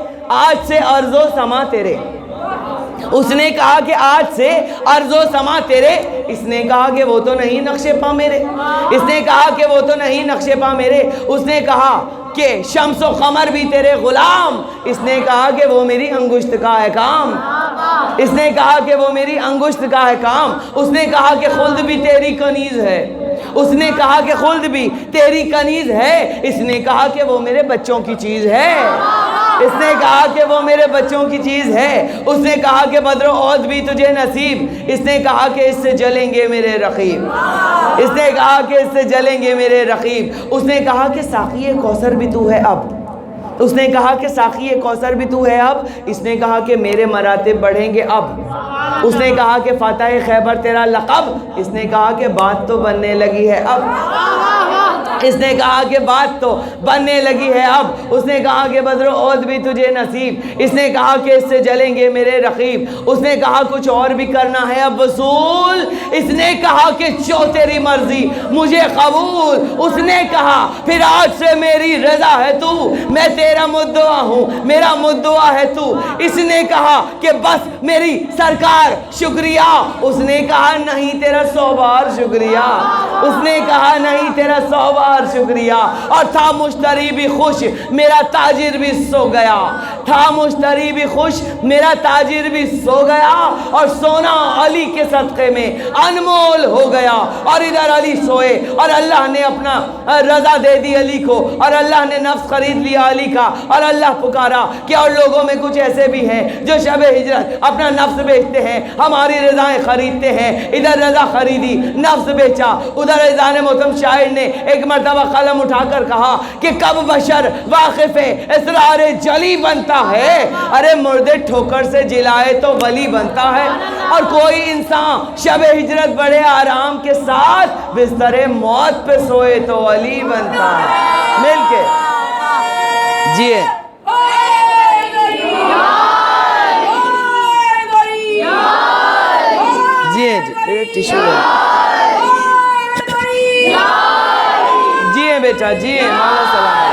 Speaker 1: آج سے ارض و سما تیرے، اس نے کہا کہ آج سے ارض و سما تیرے، اس نے کہا کہ وہ تو نہیں نقش پا میرے، اس نے کہا کہ وہ تو نہیں نقش پا میرے، اس نے کہا کہ شمس و قمر بھی تیرے غلام، اس نے کہا کہ وہ میری انگشت کا ہے کام، اس نے کہا کہ وہ میری انگشت کا ہے کام، اس نے کہا کہ خلد بھی تیری کنیز ہے، اس نے کہا کہ خلد بھی تیری کنیز ہے، اس نے کہا کہ وہ میرے بچوں کی چیز ہے، اس نے کہا کہ وہ میرے بچوں کی چیز ہے، اس نے کہا کہ بدر و عہد بھی تجھے نصیب، اس نے کہا کہ اس سے جلیں گے میرے رقیب، اس نے کہا کہ اس سے جلیں گے میرے رقیب، اس نے کہا کہ ساقی کوثر بھی تو ہے اب، اس نے کہا کہ ساقی کوثر بھی تو ہے اب، اس نے کہا کہ میرے مراتب بڑھیں گے اب، اس نے کہا کہ فاتح خیبر تیرا لقب، اس نے کہا کہ بات تو بننے لگی ہے اب، اس نے کہا کہ بات تو بننے لگی ہے اب، اس نے کہا کہ بدر و عہد بھی تجھے نصیب، اس نے کہا کہ اس سے جلیں گے میرے رقیب، اس نے کہا کچھ اور بھی کرنا ہے اب وصول، اس نے کہا کہ جو تیری مرضی مجھے قبول، اس نے کہا پھر آج سے میری رضا ہے تو، میں تیرا مدعا ہوں میرا مدعا ہے تو، اس نے کہا کہ بس میری سرکار شکریہ، اس نے کہا نہیں تیرا 100 بار شکریہ، اس نے کہا نہیں تیرا 100 بار شکریہ، اور تھا مشتری بھی خوش میرا تاجر بھی سو گیا، تھا مشتری بھی خوش میرا تاجر بھی سو گیا، اور سونا علی کے صدقے میں انمول ہو گیا، اور ادھر علی سوئے اور اللہ نے اپنا رضا دے دی علی کو، اور اللہ نے نفس خرید لیا علی کا، اور اللہ پکارا کہ اور لوگوں میں کچھ ایسے بھی ہیں جو شب ہجرت اپنا نفس بیچتے ہیں، ہماری رضائیں خریدتے ہیں، ادھر رضا خریدی نفس بیچا، ادھر اذان محترم شاعر نے ایک مرتبہ قلم اٹھا کر کہا کہ کب بشر واقف اسرار جلی بنتا ہے، ارے مردے ٹھوکر سے جلائے تو ولی بنتا ہے، اور کوئی انسان شب ہجرت بڑے آرام کے ساتھ بستر موت پہ سوئے تو ولی بنتا ہے، مل کے جی جی ٹیشو جی بیٹا جی مولا سلام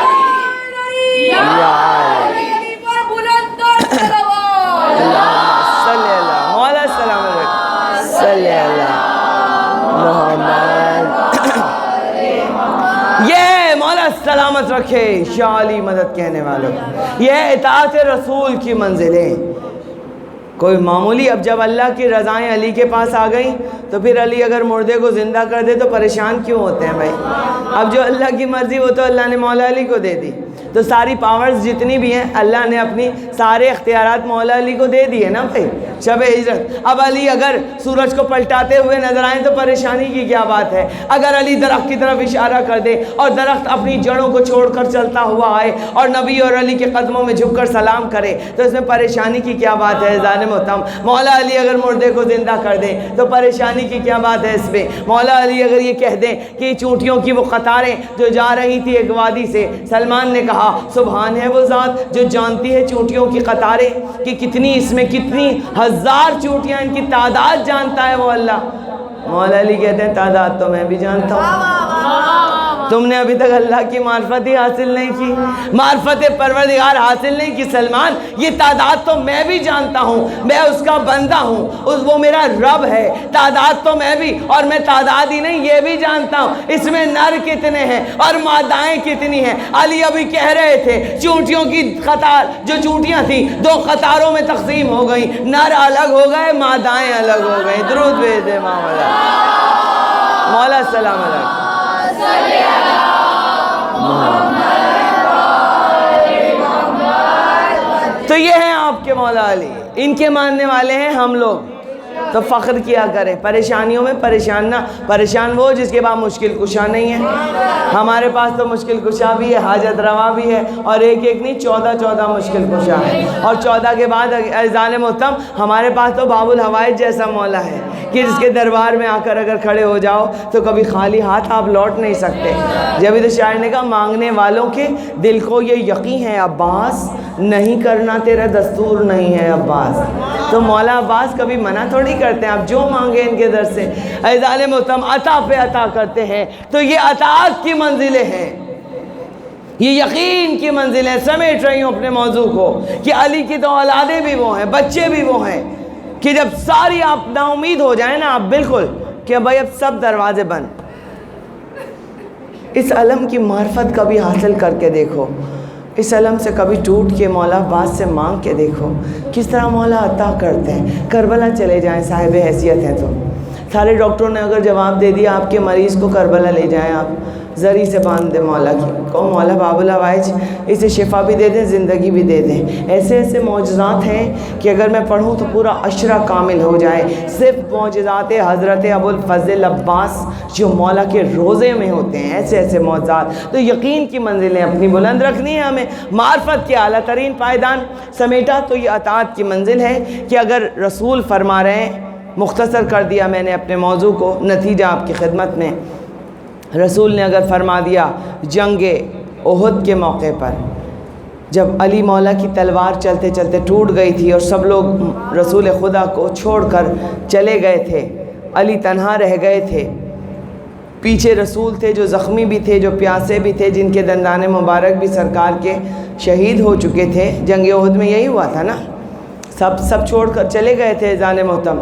Speaker 1: صلی اللہ مولا سلام علیکم صلی اللہ محمد یہ مولا سلامت رکھے شالی مدد کہنے والوں یہ اطاعت رسول کی منزلیں کوئی معمولی اب جب اللہ کی رضائیں علی کے پاس آ گئیں تو پھر علی اگر مردے کو زندہ کر دے تو پریشان کیوں ہوتے ہیں بھائی اب جو اللہ کی مرضی وہ تو اللہ نے مولا علی کو دے دی تو ساری پاورز جتنی بھی ہیں اللہ نے اپنی سارے اختیارات مولا علی کو دے دیے نا بھائی شب ہجرت اب علی اگر سورج کو پلٹاتے ہوئے نظر آئیں تو پریشانی کی کیا بات ہے اگر علی درخت کی طرف اشارہ کر دے اور درخت اپنی جڑوں کو چھوڑ کر چلتا ہوا آئے اور نبی اور علی کے قدموں میں جھک کر سلام کرے تو اس میں پریشانی کی کیا بات ہے عزیزان محترم مولا علی اگر مردے کو زندہ کر دیں تو پریشانی کی کیا بات ہے اس میں مولا علی اگر یہ کہہ دیں کہ چونٹیوں کی وہ قطاریں جو جا رہی تھی ایک وادی سے سلمان نے کہا سبحان ہے وہ ذات جو جانتی ہے چونٹیوں کی قطاریں کہ کتنی اس میں کتنی ہزار چونٹیاں ان کی تعداد جانتا ہے وہ اللہ مولا علی کہتے ہیں تعداد تو میں بھی جانتا ہوں تم نے ابھی تک اللہ کی معرفت ہی حاصل نہیں کی معرفت پروردگار حاصل نہیں کی سلمان یہ تعداد تو میں بھی جانتا ہوں میں اس کا بندہ ہوں وہ میرا رب ہے تعداد تو میں بھی اور میں تعداد ہی نہیں یہ بھی جانتا ہوں اس میں نر کتنے ہیں اور مادائیں کتنی ہیں علی ابھی کہہ رہے تھے چونٹیوں کی قطار جو چونٹیاں تھیں دو قطاروں میں تقسیم ہو گئیں نر الگ ہو گئے مادائیں الگ ہو گئیں درود بھیج دے مولا سلام علیکم تو یہ ہیں آپ کے مولا علی ان کے ماننے والے ہیں ہم لوگ تو فخر کیا کریں پریشانیوں میں پریشان وہ جس کے بعد مشکل کشا نہیں ہے ہمارے پاس تو مشکل کشا بھی ہے حاجت روا بھی ہے اور ایک نہیں 14 مشکل کشا ہے اور 14 کے بعد عزیزان محترم ہمارے پاس تو باب الحوائج جیسا مولا ہے کہ جس کے دربار میں آ کر اگر کھڑے ہو جاؤ تو کبھی خالی ہاتھ آپ لوٹ نہیں سکتے جب تو شاعر نے کہا مانگنے والوں کے دل کو یہ یقین ہے عباس نہیں کرنا تیرا دستور نہیں ہے عباس تو مولا عباس کبھی منع تھوڑی کرتے ہیں آپ جو مانگے ان کے در سے عزیزان محترم عطا پہ عطا کرتے ہیں تو یہ عطاعت کی منزلیں ہیں یہ یقین کی منزلیں سمیٹ رہی ہوں اپنے موضوع کو کہ علی کی تو اولادیں بھی وہ ہیں بچے بھی وہ ہیں کہ جب ساری آپ نا امید ہو جائیں نا آپ بالکل کہ بھائی اب سب دروازے بند اس علم کی معرفت کبھی حاصل کر کے دیکھو اس علم سے کبھی ٹوٹ کے مولا عباس سے مانگ کے دیکھو کس طرح مولا عطا کرتے ہیں کربلا چلے جائیں صاحب حیثیت ہیں تو سارے ڈاکٹروں نے اگر جواب دے دیا آپ کے مریض کو کربلا لے جائیں آپ زری سے باندھ دیں مولا کی کو مولا باب الحوائج اسے شفا بھی دے دیں زندگی بھی دے دیں ایسے ایسے معجزات ہیں کہ اگر میں پڑھوں تو پورا عشرہ کامل ہو جائے صرف معجزات حضرت ابوالفضل عباس جو مولا کے روزے میں ہوتے ہیں ایسے ایسے معجزات تو یقین کی منزلیں اپنی بلند رکھنی ہے ہمیں معرفت کے اعلیٰ ترین پائیدان سمیٹا تو یہ اطاعت کی منزل ہے کہ اگر رسول فرما رہے ہیں مختصر کر دیا میں نے اپنے موضوع کو نتیجہ آپ کی خدمت میں رسول نے اگر فرما دیا جنگ احد کے موقع پر جب علی مولا کی تلوار چلتے چلتے ٹوٹ گئی تھی اور سب لوگ رسول خدا کو چھوڑ کر چلے گئے تھے علی تنہا رہ گئے تھے پیچھے رسول تھے جو زخمی بھی تھے جو پیاسے بھی تھے جن کے دندان مبارک بھی سرکار کے شہید ہو چکے تھے جنگ احد میں یہی ہوا تھا نا سب چھوڑ کر چلے گئے تھے جان محتم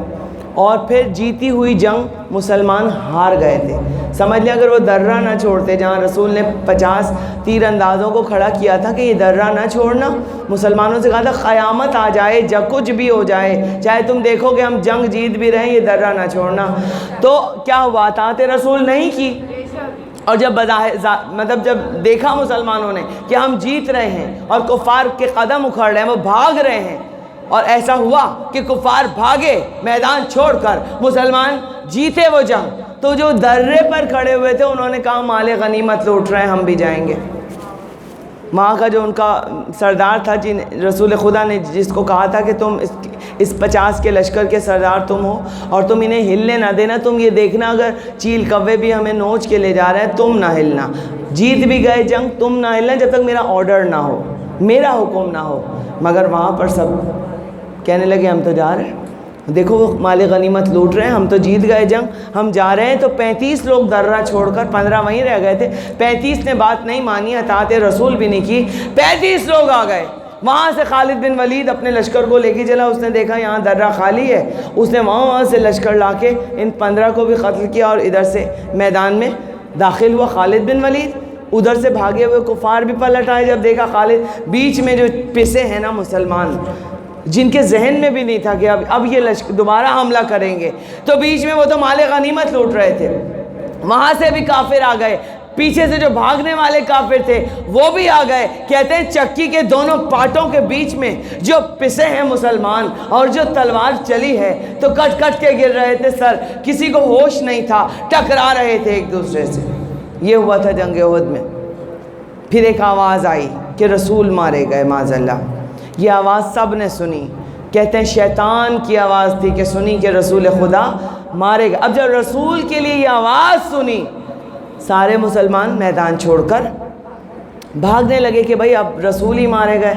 Speaker 1: اور پھر جیتی ہوئی جنگ مسلمان ہار گئے تھے سمجھ لیں اگر وہ درہ نہ چھوڑتے جہاں رسول نے 50 تیر اندازوں کو کھڑا کیا تھا کہ یہ درہ نہ چھوڑنا مسلمانوں سے کہا تھا قیامت آ جائے جب کچھ بھی ہو جائے چاہے تم دیکھو کہ ہم جنگ جیت بھی رہے ہیں یہ درہ نہ چھوڑنا تو کیا ہوا اطاعت رسول نہیں کی اور جب جب دیکھا مسلمانوں نے کہ ہم جیت رہے ہیں اور کفار کے قدم اکھڑ رہے ہیں وہ بھاگ رہے ہیں اور ایسا ہوا کہ کفار بھاگے میدان چھوڑ کر مسلمان جیتے وہ جنگ تو جو درے پر کھڑے ہوئے تھے انہوں نے کہا مال غنیمت لوٹ رہے ہیں ہم بھی جائیں گے وہاں کا جو ان کا سردار تھا رسول خدا نے جس کو کہا تھا کہ تم اس 50 کے لشکر کے سردار تم ہو اور تم انہیں ہلنے نہ دینا تم یہ دیکھنا اگر چیل کوے بھی ہمیں نوچ کے لے جا رہے ہیں تم نہ ہلنا جیت بھی گئے جنگ تم نہ ہلنا جب تک میرا آرڈر نہ ہو میرا حکم نہ ہو. مگر وہاں پر سب کہنے لگے ہم تو جا رہے ہیں, دیکھو وہ مال غنیمت لوٹ رہے ہیں, ہم تو جیت گئے جنگ, ہم جا رہے ہیں. تو 35 لوگ درہ چھوڑ کر 15 وہیں رہ گئے تھے. 35 نے بات نہیں مانی, اطاعت رسول بھی نہیں کی. 35 لوگ آ گئے. وہاں سے خالد بن ولید اپنے لشکر کو لے کے چلا. اس نے دیکھا یہاں درہ خالی ہے, اس نے وہاں سے لشکر لا کے ان 15 کو بھی قتل کیا اور ادھر سے میدان میں داخل ہوا خالد بن ولید. ادھر سے بھاگے ہوئے کفار بھی پلٹ آئے. جب دیکھا خالد, بیچ میں جو پسے ہیں نا مسلمان, جن کے ذہن میں بھی نہیں تھا کہ اب یہ لشکر دوبارہ حملہ کریں گے, تو بیچ میں وہ تو مال غنیمت لوٹ رہے تھے, وہاں سے بھی کافر آ گئے. پیچھے سے جو بھاگنے والے کافر تھے وہ بھی آ گئے. کہتے ہیں چکی کے دونوں پاٹوں کے بیچ میں جو پسے ہیں مسلمان اور جو تلوار چلی ہے تو کٹ کٹ کے گر رہے تھے سر, کسی کو ہوش نہیں تھا, ٹکرا رہے تھے ایک دوسرے سے. یہ ہوا تھا جنگ احد میں. پھر ایک آواز آئی کہ رسول مارے گئے معاذ اللہ. یہ آواز سب نے سنی. کہتے ہیں شیطان کی آواز تھی کہ سنی کہ رسول خدا مارے گا. اب جب رسول کے لیے یہ آواز سنی, سارے مسلمان میدان چھوڑ کر بھاگنے لگے کہ بھائی اب رسول ہی مارے گئے,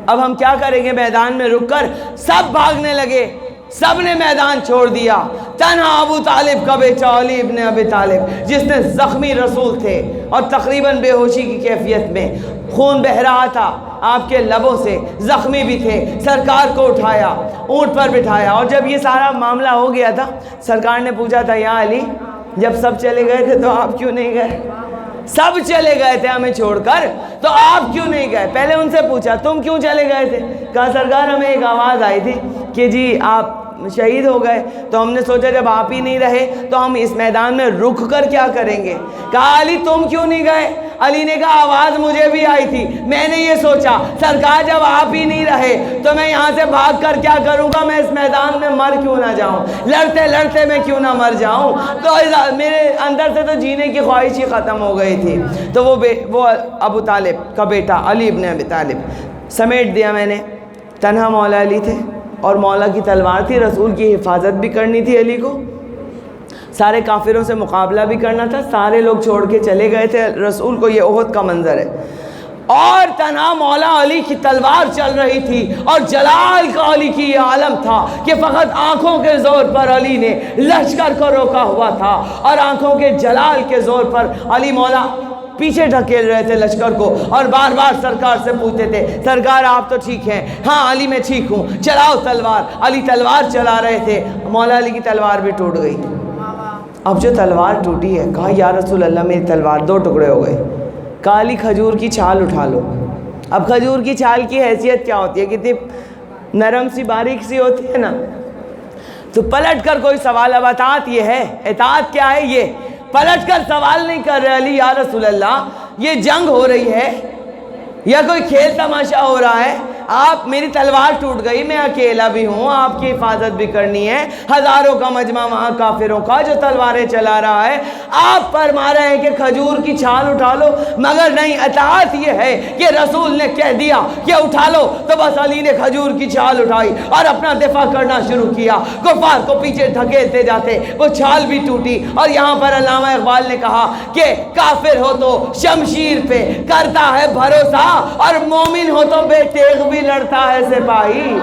Speaker 1: اب ہم کیا کریں گے. میدان میں رک کر سب بھاگنے لگے, سب نے میدان چھوڑ دیا. تنہا ابو طالب کا بیٹا علی ابن ابی طالب, جس نے زخمی رسول تھے اور تقریباً بے ہوشی کی کیفیت میں, خون بہہ رہا تھا آپ کے لبوں سے, زخمی بھی تھے, سرکار کو اٹھایا, اونٹ پر بٹھایا. اور جب یہ سارا معاملہ ہو گیا تھا, سرکار نے پوچھا تھا یا علی, جب سب چلے گئے تھے تو آپ کیوں نہیں گئے؟ سب چلے گئے تھے ہمیں چھوڑ کر, تو آپ کیوں نہیں گئے؟ پہلے ان سے پوچھا تم کیوں چلے گئے تھے؟ کہا سرکار ہمیں ایک آواز آئی تھی کہ جی آپ شہید ہو گئے, تو ہم نے سوچا جب آپ ہی نہیں رہے تو ہم اس میدان میں رک کر کیا کریں گے. کہا علی تم کیوں نہیں گئے؟ علی نے کہا آواز مجھے بھی آئی تھی, میں نے یہ سوچا سرکار جب آپ ہی نہیں رہے تو میں یہاں سے بھاگ کر کیا کروں گا, میں اس میدان میں مر کیوں نہ جاؤں, لڑتے لڑتے میں کیوں نہ مر جاؤں. تو میرے اندر سے تو جینے کی خواہش ہی ختم ہو گئی تھی. تو وہ ابو طالب کا بیٹا علی ابن ابی طالب سمیٹ دیا میں نے. تنہا مولا علی تھے اور مولا کی تلوار تھی, رسول کی حفاظت بھی کرنی تھی علی کو, سارے کافروں سے مقابلہ بھی کرنا تھا. سارے لوگ چھوڑ کے چلے گئے تھے رسول کو. یہ احد کا منظر ہے, اور تنہا مولا علی کی تلوار چل رہی تھی, اور جلال کا علی کی یہ عالم تھا کہ فقط آنکھوں کے زور پر علی نے لشکر کو روکا ہوا تھا, اور آنکھوں کے جلال کے زور پر علی مولا پیچھے ڈھکیل رہے تھے لشکر کو, اور بار بار سرکار سے پوچھتے تھے سرکار آپ تو ٹھیک ہیں؟ ہاں علی میں ٹھیک ہوں, چلاؤ تلوار. علی تلوار چلا رہے تھے, مولا علی کی تلوار بھی ٹوٹ گئی. اب جو تلوار ٹوٹی ہے, کہا یا رسول اللہ میری تلوار 2 ٹکڑے ہو گئے. کہا علی کھجور کی چھال اٹھا لو. اب کھجور کی چھال کی حیثیت کیا ہوتی ہے, کتنی نرم سی باریک سی ہوتی ہے نا. تو پلٹ کر کوئی سوال, اب اطاعت یہ ہے, اطاعت کیا ہے, یہ پلٹ کر سوال نہیں کر رہے علی یا رسول اللہ یہ جنگ ہو رہی ہے یا کوئی کھیل تماشا ہو رہا ہے, آپ میری تلوار ٹوٹ گئی, میں اکیلا بھی ہوں, آپ کی حفاظت بھی کرنی ہے, ہزاروں کا مجمع وہاں کافروں کا جو تلواریں چلا رہا ہے, آپ فرما رہے ہیں کہ کھجور کی چھال اٹھا لو. مگر نہیں, اطاعت یہ ہے کہ رسول نے کہہ دیا کہ اٹھا لو, تو بس علی نے کھجور کی چھال اٹھائی اور اپنا دفاع کرنا شروع کیا. کفار کو پیچھے دھکیلتے جاتے, وہ چھال بھی ٹوٹی. اور یہاں پر علامہ اقبال نے کہا کہ کافر ہو تو شمشیر پہ کرتا ہے بھروسہ, اور مومن ہو تو بے تیغ بھی لڑتا ہے سپاہی.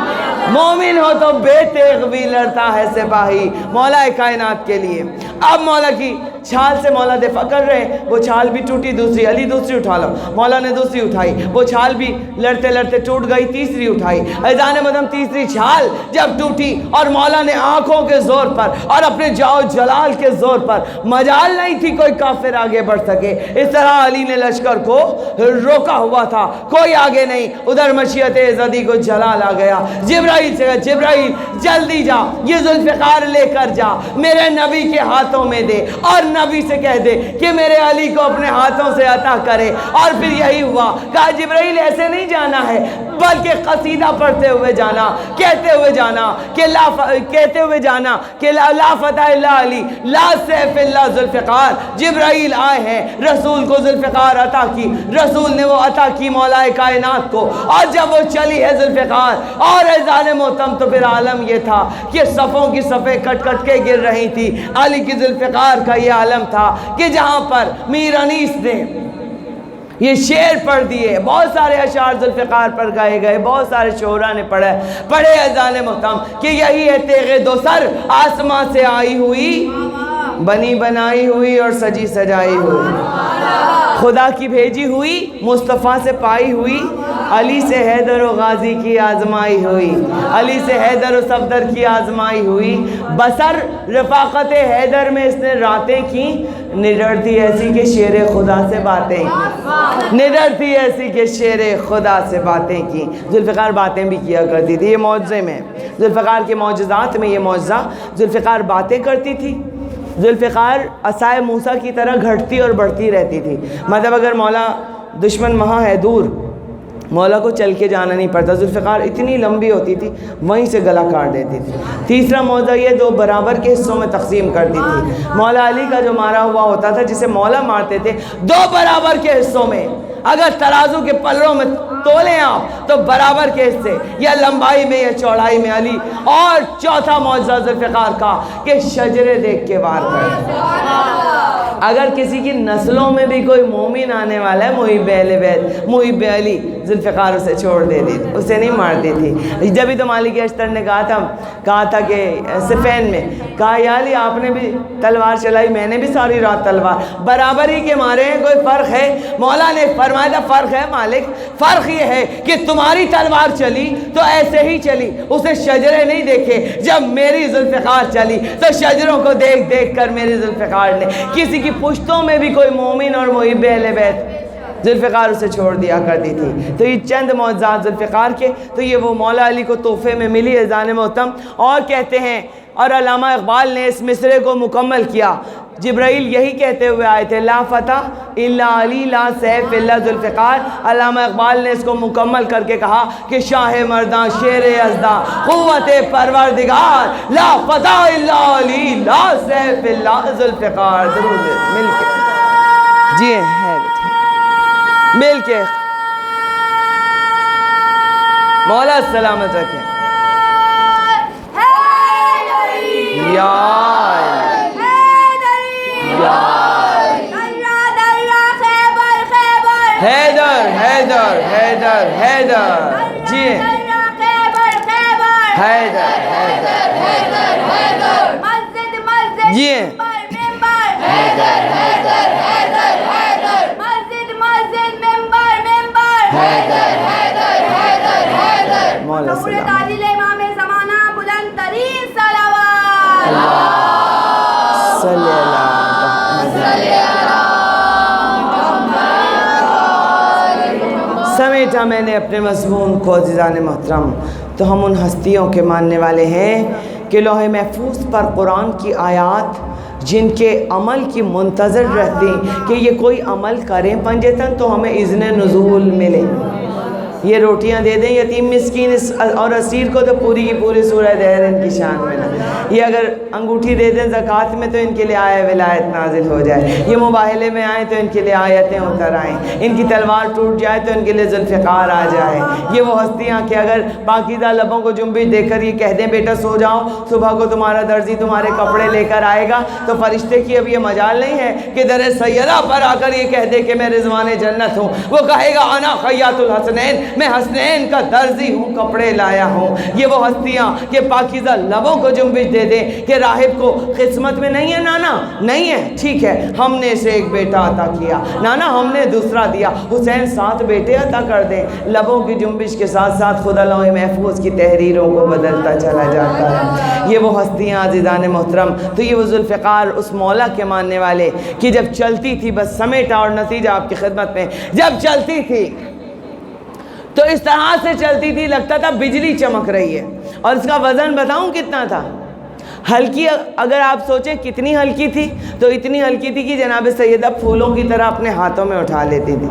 Speaker 1: مومن ہو تو بے تیغ بھی لڑتا ہے سپاہی مولا کائنات کے لیے. اب مولا کی چھال سے مولا دفاع کر رہے ہیں, وہ چھال بھی ٹوٹی, دوسری علی دوسری اٹھا لو. مولا نے دوسری اٹھائی, وہ چھال بھی لڑتے لڑتے ٹوٹ گئی, تیسری اٹھائی. ایزان مدم تیسری چھال جب ٹوٹی اور مولا نے آنکھوں کے زور پر اور اپنے جاؤ جلال کے زور پر, مجال نہیں تھی کوئی کافر آگے بڑھ سکے, اس طرح علی نے لشکر کو روکا ہوا تھا, کوئی آگے نہیں. ادھر مشیت عزدی کو جلال آ گیا, جبرائیل سے جبرائیل جلدی جا, یہ ذوالفقار لے کر جا, میرے نبی کے ہاتھوں میں دے, اور نبی سے کہہ دے کہ میرے علی کو اپنے ہاتھوں سے عطا کرے. اور پھر یہی ہوا. کہا جبرائیل ایسے نہیں جانا ہے, بلکہ قصیدہ پڑھتے ہوئے جانا, کہتے ہوئے جانا کہ لا فتح الا علی لا سیف الا ذوالفقار. جبرائیل آئے ہیں, رسول کو ذوالفقار عطا کی, رسول نے وہ عطا کی مولا کائنات کو. اور جب وہ چلی ہے ذوالفقار اور اذان موتم, تو پھر عالم یہ تھا کہ صفوں کی صفیں کٹ کٹ کے گر رہی تھی. علی کی ذوالفقار کا یہ عالم تھا کہ جہاں پر میر انیس نے یہ شعر پڑھ دیے، بہت سارے اشعار ذوالفقار پر گائے گئے، بہت سارے شعراء نے پڑھے اذان محترم کہ یہی ہے تیغ دو سر، آسماں سے آئی ہوئی، بنی بنائی ہوئی اور سجی سجائی ہوئی، خدا کی بھیجی ہوئی، مصطفیٰ سے پائی ہوئی، علی سے حیدر و غازی کی آزمائی ہوئی، علی سے حیدر و صفدر کی آزمائی ہوئی، بسر رفاقت حیدر میں اس نے راتیں کی، نڈرتی ایسی کہ شیر خدا سے باتیں کی، نڈرتی ایسی کہ شیر خدا سے باتیں کی۔ ذوالفقار باتیں بھی کیا کرتی تھی، یہ معجزے میں، ذوالفقار کے معجزات میں یہ معجزہ، ذوالفقار باتیں کرتی تھی، ذوالفقار عصائے موسیٰ کی طرح گھٹتی اور بڑھتی رہتی تھی، مطلب اگر مولا دشمن وہاں ہے دور، مولا کو چل کے جانا نہیں پڑتا، ذوالفقار اتنی لمبی ہوتی تھی وہیں سے گلا کاٹ دیتی تھی۔ تیسرا معجزہ یہ دو برابر کے حصوں میں تقسیم کرتی تھی، مولا علی کا جو مارا ہوا ہوتا تھا جسے مولا مارتے تھے، دو برابر کے حصوں میں، اگر ترازو کے پلڑوں میں تولیں آپ تو برابر کے حصے، یا لمبائی میں یا چوڑائی میں علی۔ اور چوتھا معجزہ ذوالفقار کا کہ شجرے دیکھ کے وار کرے، اگر کسی کی نسلوں میں بھی کوئی مومن آنے والا ہے، محب اہل بیت، محب علی، ذوالفقار اسے چھوڑ دیتی تھی، اسے نہیں مارتی تھی۔ جبھی تو مالک اشتر نے کہا تھا کہ صفین میں کہا یا علی آپ نے بھی تلوار چلائی، میں نے بھی ساری رات تلوار، برابر ہی کے مارے ہیں، کوئی فرق ہے؟ مولا نے فرمایا تھا فرق ہے مالک، فرق یہ ہے کہ تمہاری تلوار چلی تو ایسے ہی چلی، اسے شجرے نہیں دیکھے، جب میری ذوالفقار چلی تو شجروں کو دیکھ دیکھ کر میری ذوالفقار نے، کسی کی پشتوں میں بھی کوئی مومن اور محب اہل بیت، ذوالفقار اسے چھوڑ دیا کرتی تھی۔ تو یہ چند معجزات ذوالفقار کے، تو یہ وہ مولا علی کو تحفے میں ملی اذان محتم۔ اور کہتے ہیں، اور علامہ اقبال نے اس مصرے کو مکمل کیا، جبرائیل یہی کہتے ہوئے آئے تھے، لا فتح الا علی لا سیف الا ذوالفقار۔ علامہ اقبال نے اس کو مکمل کر کے کہا کہ شاہ مرداں شیر ازداں قوت پروردگار، لا فتح الا علی لا سیف الا ذوالفقار۔ درود مل کے جی ہے مل کے مولا سلامت رکھیں یا حیدر حیدر حیدر حیدر جی حیدر جی مولا
Speaker 3: امام زمانہ بلند ترین صلوات
Speaker 1: صلی اللہ سمیٹا میں نے اپنے مضمون کو عزیزان محترم، تو ہم ان ہستیوں کے ماننے والے ہیں کہ لوح محفوظ پر قرآن کی آیات جن کے عمل کی منتظر رہتی کہ یہ کوئی عمل کریں پنجتن تو ہمیں اذن نزول ملے، یہ روٹیاں دے دیں یتیم مسکین اور اسیر کو تو پوری کی پوری سورہ دہر ان کی شان میں نہ، یہ اگر انگوٹھی دے دیں زکوٰۃ میں تو ان کے لیے آیہ ولایت نازل ہو جائے، یہ مباہلے میں آئیں تو ان کے لیے آیتیں اتر آئیں، ان کی تلوار ٹوٹ جائے تو ان کے لیے ذوالفقار آ جائے۔ یہ وہ ہستیاں کہ اگر پاکیزہ لبوں کو جنبش دے کر یہ کہہ دیں بیٹا سو جاؤ، صبح کو تمہارا درزی تمہارے کپڑے لے کر آئے گا، تو فرشتے کی اب یہ مجال نہیں ہے کہ در سیدہ پر آ کر یہ کہہ دے کہ میں رضوان جنت ہوں، وہ کہے گا انا خیاط الحسنین، میں حسنین کا درزی ہوں، کپڑے لایا ہوں۔ یہ وہ ہستیاں کہ پاکیزہ لبوں کو جنبش دے دیں کہ راہب کو قسمت میں نہیں ہے نانا، نہیں ہے، ٹھیک ہے ہم نے اسے ایک بیٹا عطا کیا، نانا ہم نے دوسرا دیا، حسین 7 بیٹے عطا کر دیں، لبوں کی جنبش کے ساتھ ساتھ خدا لوح محفوظ کی تحریروں کو بدلتا چلا جاتا ہے۔ یہ وہ ہستیاں عزیزان محترم، تو یہ وہ ذوالفقار اس مولا کے ماننے والے کہ جب چلتی تھی بس سمیٹا، اور نتیجہ آپ کی خدمت میں، جب چلتی تھی تو اس طرح سے چلتی تھی لگتا تھا بجلی چمک رہی ہے، اور اس کا وزن بتاؤں کتنا تھا؟ ہلکی، اگر آپ سوچیں کتنی ہلکی تھی تو اتنی ہلکی تھی کہ جناب سیدہ پھولوں کی طرح اپنے ہاتھوں میں اٹھا لیتی تھی۔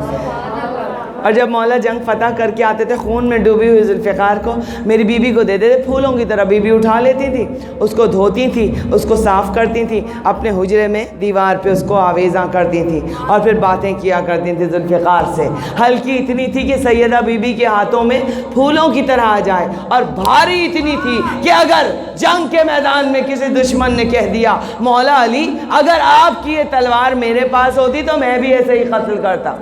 Speaker 1: اور جب مولا جنگ فتح کر کے آتے تھے خون میں ڈوبی ہوئی ذوالفقار کو میری بیوی کو دیتے تھے، پھولوں کی طرح بیوی اٹھا لیتی تھی، اس کو دھوتی تھی، اس کو صاف کرتی تھی، اپنے حجرے میں دیوار پہ اس کو آویزاں کرتی تھی اور پھر باتیں کیا کرتی تھی ذوالفقار سے۔ ہلکی اتنی تھی کہ سیدہ بیوی کے ہاتھوں میں پھولوں کی طرح آ جائے، اور بھاری اتنی تھی کہ اگر جنگ کے میدان میں کسی دشمن نے کہہ دیا مولا علی اگر آپ کی یہ تلوار میرے پاس ہوتی تو میں بھی ایسے ہی قتل کرتا،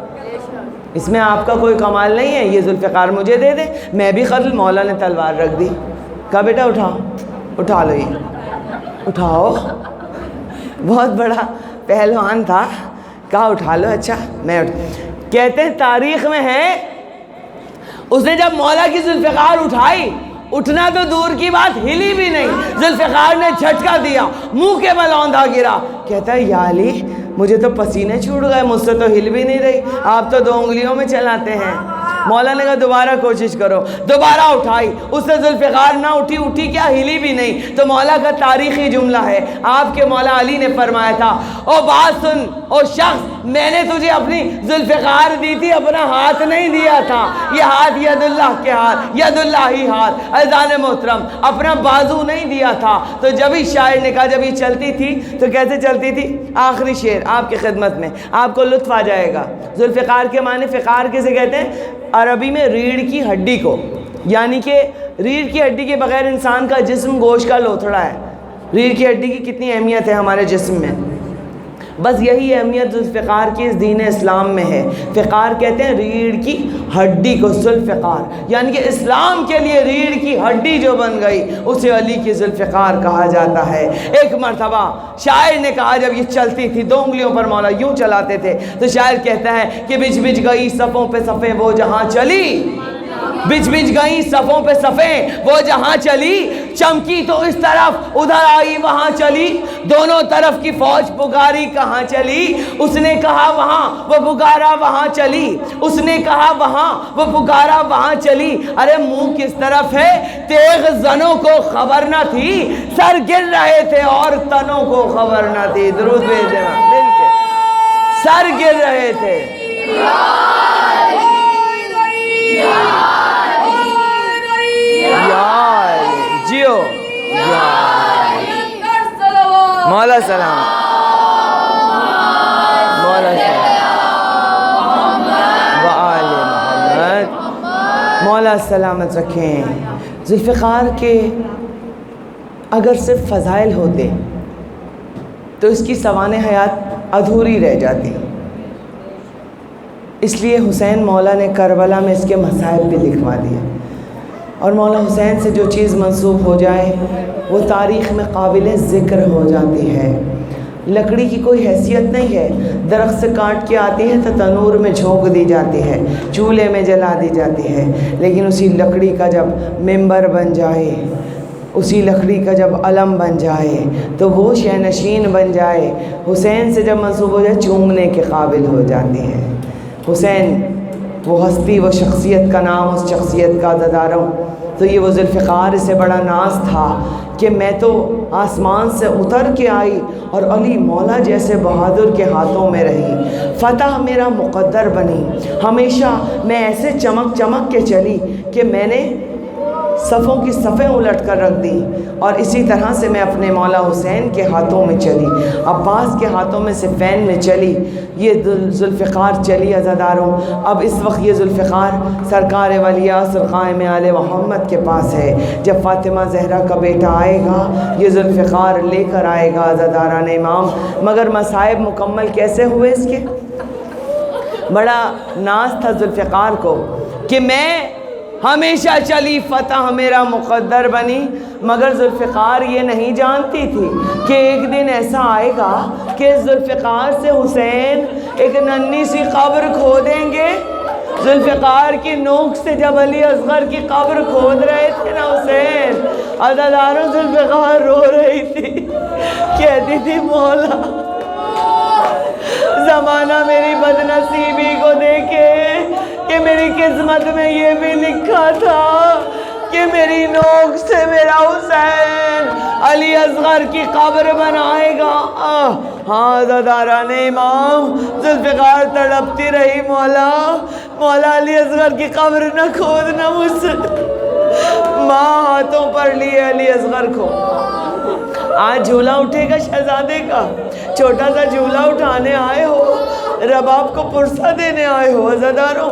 Speaker 1: اس میں آپ کا کوئی کمال نہیں ہے، یہ ذوالفقار مجھے دے دے، میں بھی قتل۔ مولا نے تلوار رکھ دی، کہا بیٹا اٹھا لو، یہ اٹھاؤ۔ بہت بڑا پہلوان تھا، کہا اٹھا لو، اچھا میں کہتے ہیں تاریخ میں ہے، اس نے جب مولا کی ذوالفقار اٹھائی، اٹھنا تو دور کی بات، ہلی بھی نہیں، ذوالفقار نے جھٹکا دیا، منہ کے بل اوندھا گرا، کہتا ہے یا علی مجھے تو پسینے چھوٹ گئے، مجھ سے تو ہل بھی نہیں رہی، آپ تو 2 انگلیوں میں چلاتے ہیں۔ مولا نے کہا دوبارہ کوشش کرو، دوبارہ اٹھائی، اس سے ذوالفقار نہ اٹھی کیا، ہلی بھی نہیں۔ تو مولا کا تاریخی جملہ ہے، آپ کے مولا علی نے فرمایا تھا، او بات سن، او شخص، میں نے تجھے اپنی ذوالفقار دی تھی، اپنا ہاتھ نہیں دیا تھا، یہ ہاتھ ید اللہ کے ہاتھ، ید اللہ ہی ہاتھ، عزیزان محترم، اپنا بازو نہیں دیا تھا۔ تو جب ہی شاعر نے کہا جب یہ چلتی تھی تو کیسے چلتی تھی، آخری شعر آپ کی خدمت میں، آپ کو لطف آ جائے گا۔ ذوالفقار کے معنی فقار کسے کہتے ہیں؟ عربی میں ریڑھ کی ہڈی کو، یعنی کہ ریڑھ کی ہڈی کے بغیر انسان کا جسم گوشت کا لوتھڑا ہے۔ ریڑھ کی ہڈی کی کتنی اہمیت ہے ہمارے جسم میں، بس یہی اہمیت ذوالفقار کی اس دین اسلام میں ہے۔ فقار کہتے ہیں ریڑھ کی ہڈی کو، ذوالفقار یعنی کہ اسلام کے لیے ریڑھ کی ہڈی جو بن گئی اسے علی کی ذوالفقار کہا جاتا ہے۔ ایک مرتبہ شاعر نے کہا جب یہ چلتی تھی 2 انگلیوں پر مولا یوں چلاتے تھے، تو شاعر کہتا ہے کہ بچ بچ گئی صفوں پہ صفیں وہ جہاں چلی، بچ بچ گئی صفوں پہ صفیں وہ جہاں چلی، چمکی تو اس طرف ادھر آئی وہاں چلی، دونوں طرف کی فوج پکاری کہاں چلی، اس نے کہا وہاں وہ پکارا وہاں چلی، اس نے کہا وہاں وہ پکارا وہاں چلی۔ ارے منہ کس طرف ہے، تیغ زنوں کو خبر نہ تھی، سر گر رہے تھے اور تنوں کو خبر نہ تھی۔ درود بھیجنا مل کے، سر گر رہے تھے، جیو مولا سلام، مولا سلام وآل محمد، مولا سلامت رکھیں۔ ذوالفقار کے اگر صرف فضائل ہوتے تو اس کی سوانح حیات ادھوری رہ جاتی، اس لیے حسین مولا نے کربلا میں اس کے مصائب بھی لکھوا دیے، اور مولا حسین سے جو چیز منسوب ہو جائے وہ تاریخ میں قابل ذکر ہو جاتی ہے۔ لکڑی کی کوئی حیثیت نہیں ہے، درخت سے کاٹ کے آتی ہے تو تنور میں جھونک دی جاتی ہے، چولہے میں جلا دی جاتی ہے، لیکن اسی لکڑی کا جب ممبر بن جائے، اسی لکڑی کا جب علم بن جائے تو وہ شہ نشین بن جائے، حسین سے جب منسوب ہو جائے چومنے کے قابل ہو جاتی ہے۔ حسین وہ ہستی، وہ شخصیت کا نام، اس شخصیت کا عزادار ہوں، تو یہ وہ ذوالفقار سے بڑا ناز تھا کہ میں تو آسمان سے اتر کے آئی اور علی مولا جیسے بہادر کے ہاتھوں میں رہی، فتح میرا مقدر بنی، ہمیشہ میں ایسے چمک چمک کے چلی کہ میں نے صفوں کی صفیں الٹ کر رکھ دی، اور اسی طرح سے میں اپنے مولا حسین کے ہاتھوں میں چلی، عباس کے ہاتھوں میں صفین میں چلی، یہ ذوالفقار چلی عزاداروں۔ اب اس وقت یہ ذوالفقار سرکار ولی عصر قائم آل محمد کے پاس ہے، جب فاطمہ زہرا کا بیٹا آئے گا یہ ذوالفقار لے کر آئے گا عزاداران امام۔ مگر مصائب مکمل کیسے ہوئے اس کے؟ بڑا ناز تھا ذوالفقار کو کہ میں ہمیشہ چلی، فتح میرا مقدر بنی، مگر ذوالفقار یہ نہیں جانتی تھی کہ ایک دن ایسا آئے گا کہ ذوالفقار سے حسین ایک ننھی سی قبر کھودیں گے۔ ذوالفقار کی نوک سے جب علی اصغر کی قبر کھود رہے تھے نا حسین، عزاداروں ذوالفقار رو رہی تھی، کہتی تھی مولا زمانہ میری بدنصیبی کو دیکھے کہ میری قسمت میں یہ بھی لکھا تھا کہ میری نوک سے میرا حسین علی اصغر کی قبر بنائے گا۔ ہاں عزاداران امام، ذوالفقار تڑپتی رہی، مولا علی اصغر کی قبر نہ کھودنا مجھ سے۔ ماں ہاتھوں پر لیے علی اصغر کو، آج جھولا اٹھے گا شہزادے کا، چھوٹا سا جھولا اٹھانے آئے ہو، رباب کو پرسہ دینے آئے ہو عزاداروں۔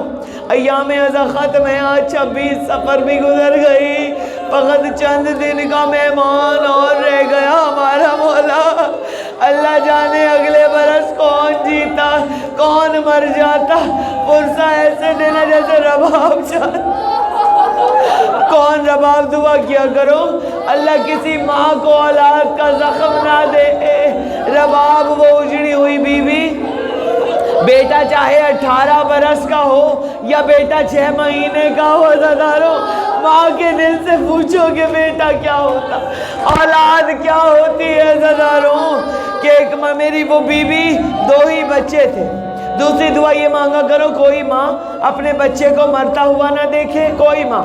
Speaker 1: ایام ازا ختم ہے، آج 26 سفر بھی گزر گئی، فقط چند دن کا مہمان اور رہ گیا ہمارا مولا۔ اللہ جانے اگلے برس کون جیتا کون مر جاتا پرسا ایسے دینا جیسے رباب چاہتا. کون رباب دعا کیا کرو اللہ کسی ماں کو اولاد کا زخم نہ دے. رباب وہ اجڑی ہوئی بیوی بیٹا چاہے 18 برس کا ہو یا بیٹا 6 مہینے کا ہو، عزادارو ماں کے دل سے پوچھو کہ بیٹا کیا ہوتا، اولاد کیا ہوتی ہے. عزادارو کہ ایک میری وہ بیوی 2 ہی بچے تھے. دوسری دعا یہ مانگا کرو کوئی ماں اپنے بچے کو مرتا ہوا نہ دیکھے، کوئی ماں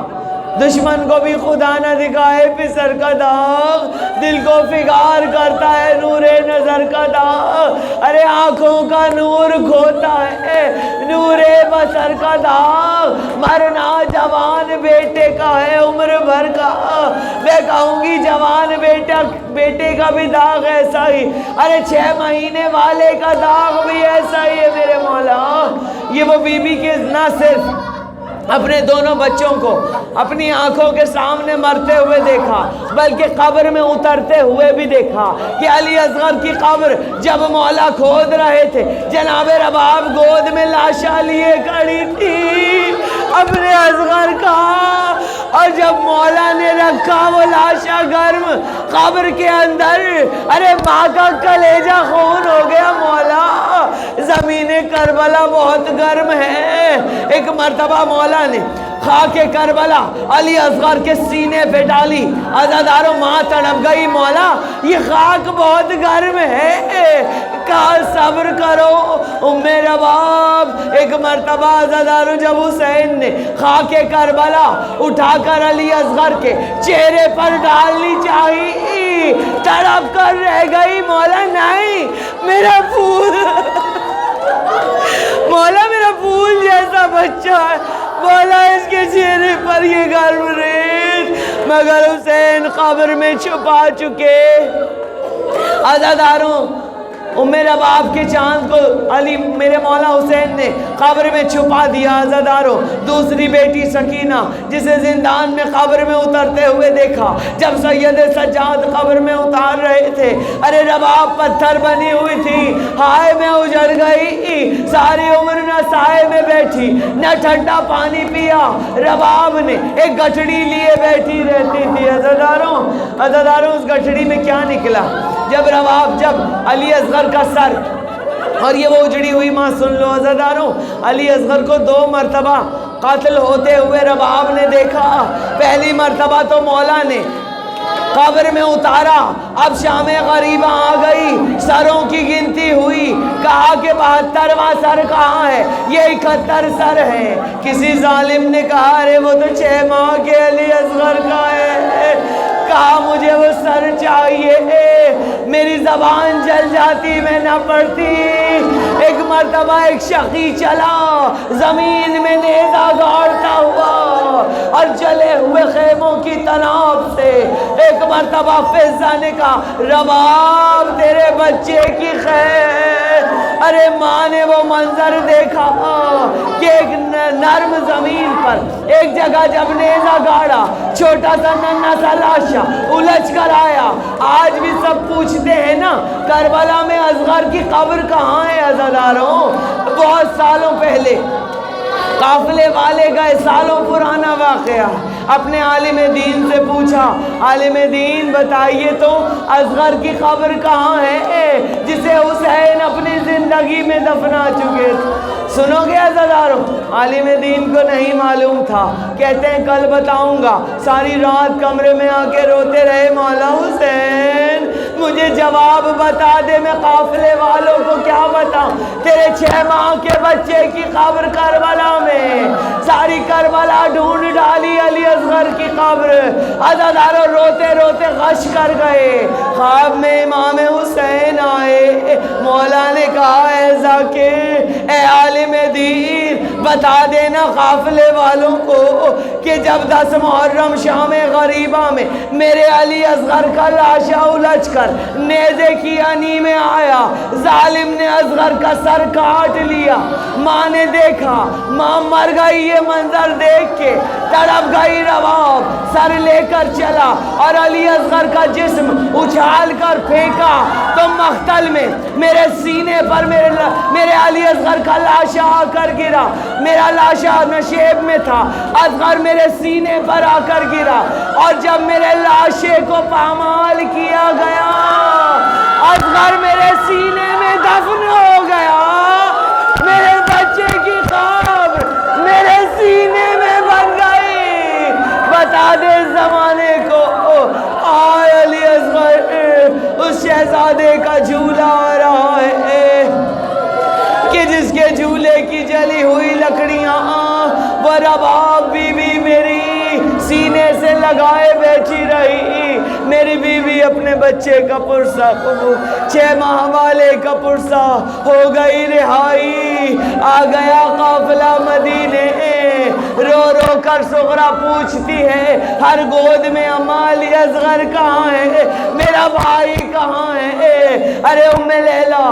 Speaker 1: دشمن کو بھی خدا نہ دکھائے پسر کا داغ، دل کو فگار کرتا ہے نور نظر کا داغ. ارے آنکھوں کا نور کھوتا ہے نور بصر کا داغ. مرنا جوان بیٹے کا ہے عمر بھر کا، میں کہوں گی جوان بیٹے کا بھی داغ ایسا ہی، ارے 6 مہینے والے کا داغ بھی ایسا ہی ہے میرے مولا. یہ وہ بی بی کے نہ صرف اپنے دونوں بچوں کو اپنی آنکھوں کے سامنے مرتے ہوئے دیکھا بلکہ قبر میں اترتے ہوئے بھی دیکھا کہ علی اصغر کی قبر جب مولا کھود رہے تھے جناب رباب گود میں لاشا لیے کھڑی تھی اپنے اصغر کا، اور جب مولا نے رکھا وہ لاشا گرم قبر کے اندر، ارے ماں کا کلیجہ خون ہو گیا. مولا زمین کربلا بہت گرم ہے. ایک مرتبہ مولا نے خاک کربلا علی اصغر کے سینے پہ ڈالی. عزادارو ماں تڑپ گئی، مولا یہ خاک بہت گرم ہے، کہا صبر کرو ام رباب. ایک مرتبہ عزادارو جب حسین نے خاک کربلا اٹھا کر علی اصغر کے چہرے پر ڈالنی چاہی، تڑپ کر رہ گئی. مولا نہیں میرا پھول، مولا میرا پھول جیسا بچہ ہے، مولا اس کے چہرے پر یہ گرم ریت، مگر حسین قبر میں چھپا چکے. عزاداروں ام رباب کے چاند کو علی میرے مولا حسین نے قبر میں چھپا دیا. عزاداروں دوسری بیٹی سکینہ جسے زندان میں قبر میں اترتے ہوئے دیکھا جب سید سجاد قبر میں اتار رہے تھے، ارے رباب پتھر بنی ہوئی تھی، ہائے میں اجڑ گئی، ساری عمر نہ سائے میں بیٹھی نہ ٹھنڈا پانی پیا. رباب نے ایک گٹھڑی لیے بیٹھی رہتی تھی. عزاداروں اس گٹھڑی میں کیا نکلا؟ جب علی اصغر کا سر، اور یہ وہ اجڑی ہوئی ماں سن لو عزاداروں، علی اصغر کو 2 مرتبہ قتل ہوتے ہوئے رباب نے دیکھا. پہلی مرتبہ تو مولا نے قبر میں اتارا، اب شام غریبہ آ گئی، سروں کی گنتی ہوئی، کہا کہ 72واں سر کہاں ہے؟ یہ 71 سر ہے. کسی ظالم نے کہا ارے وہ تو 6 ماہ کے علی اصغر کا ہے. کہا مجھے وہ سر چاہیے، میری زبان جل جاتی میں نہ پڑتی. ایک مرتبہ ایک شقی چلا زمین میں نیزہ گاڑتا ہوا اور جلے ہوئے خیموں کی تناب سے. ایک مرتبہ فضہ نے کہا رباب تیرے بچے کی خیر. ارے ماں نے وہ منظر دیکھا کہ ایک نرم زمین پر ایک جگہ جب نیزہ گاڑا چھوٹا سا ننھا سا لاشا الجھ کر آیا. آج بھی سب پوچھتے ہیں نا کربلا میں اصغر کی قبر کہاں ہے؟ عزاداروں بہت سالوں پہلے قافلے والے گئے، سالوں پرانا واقعہ، اپنے عالم دین سے پوچھا عالم دین بتائیے تو اصغر کی قبر کہاں ہے جسے حسین اپنی زندگی میں دفنا چکے تھے؟ سنو گے عزاداروں، عالم دین کو نہیں معلوم تھا. کہتے ہیں کل بتاؤں گا. ساری رات کمرے میں آ کے روتے رہے، مولا حسین مجھے جواب بتا دے، میں قافلے والوں کو کیا بتاؤں؟ تیرے 6 ماہ کے بچے کی قبر کربلا میں. ساری کربلا ڈھونڈ ڈالی علی اصغر کی قبر. عزاداروں روتے روتے غش کر گئے. خواب میں امام حسین آئے. مولا نے کہا اے ذاکر، اے عالم دین، بتا دینا قافلے والوں کو کہ جب 10 محرم شام غریبہ میں میرے علی اصغر کا لاشا الجھ کر نیزے کی انی میں آیا، ظالم نے اصغر کا سر کاٹ لیا۔ ماں نے دیکھا، ماں مر گئی، یہ منظر دیکھ کے تڑپ گئی رواب، سر لے کر چلا اور علی اصغر کا جسم اچھال کر پھینکا تو مقتل میں میرے سینے پر میرے علی اصغر کا لاشا آ کر گرا۔ میرا لاشا نشیب میں تھا، اصغر میرے سینے پر آ کر گرا، اور جب میرے لاشے کو پامال کیا گیا اصغر میرے سینے میں دفن ہو گیا۔ میرے بچے کی قبر میرے سینے میں بن گئی۔ بتا دے زمانے کو آئے علی اصغر اس شہزادے کا جھولا آ رہا ہے کہ جس کے جھولے کی جلی ہوئی لکڑیاں وہ رباب بی بی میری سینے سے لگائے بیٹھی رہی۔ میری بیوی اپنے بچے کا پرسہ 6 ماہ والے کا پرسہ ہو گئی رہائی۔ آ گیا قافلہ مدینے، رو رو کر سغرا پوچھتی ہے ہر گود میں اماں علی اصغر کہاں ہے، میرا بھائی کہاں ہے؟ ارے ام لیلا،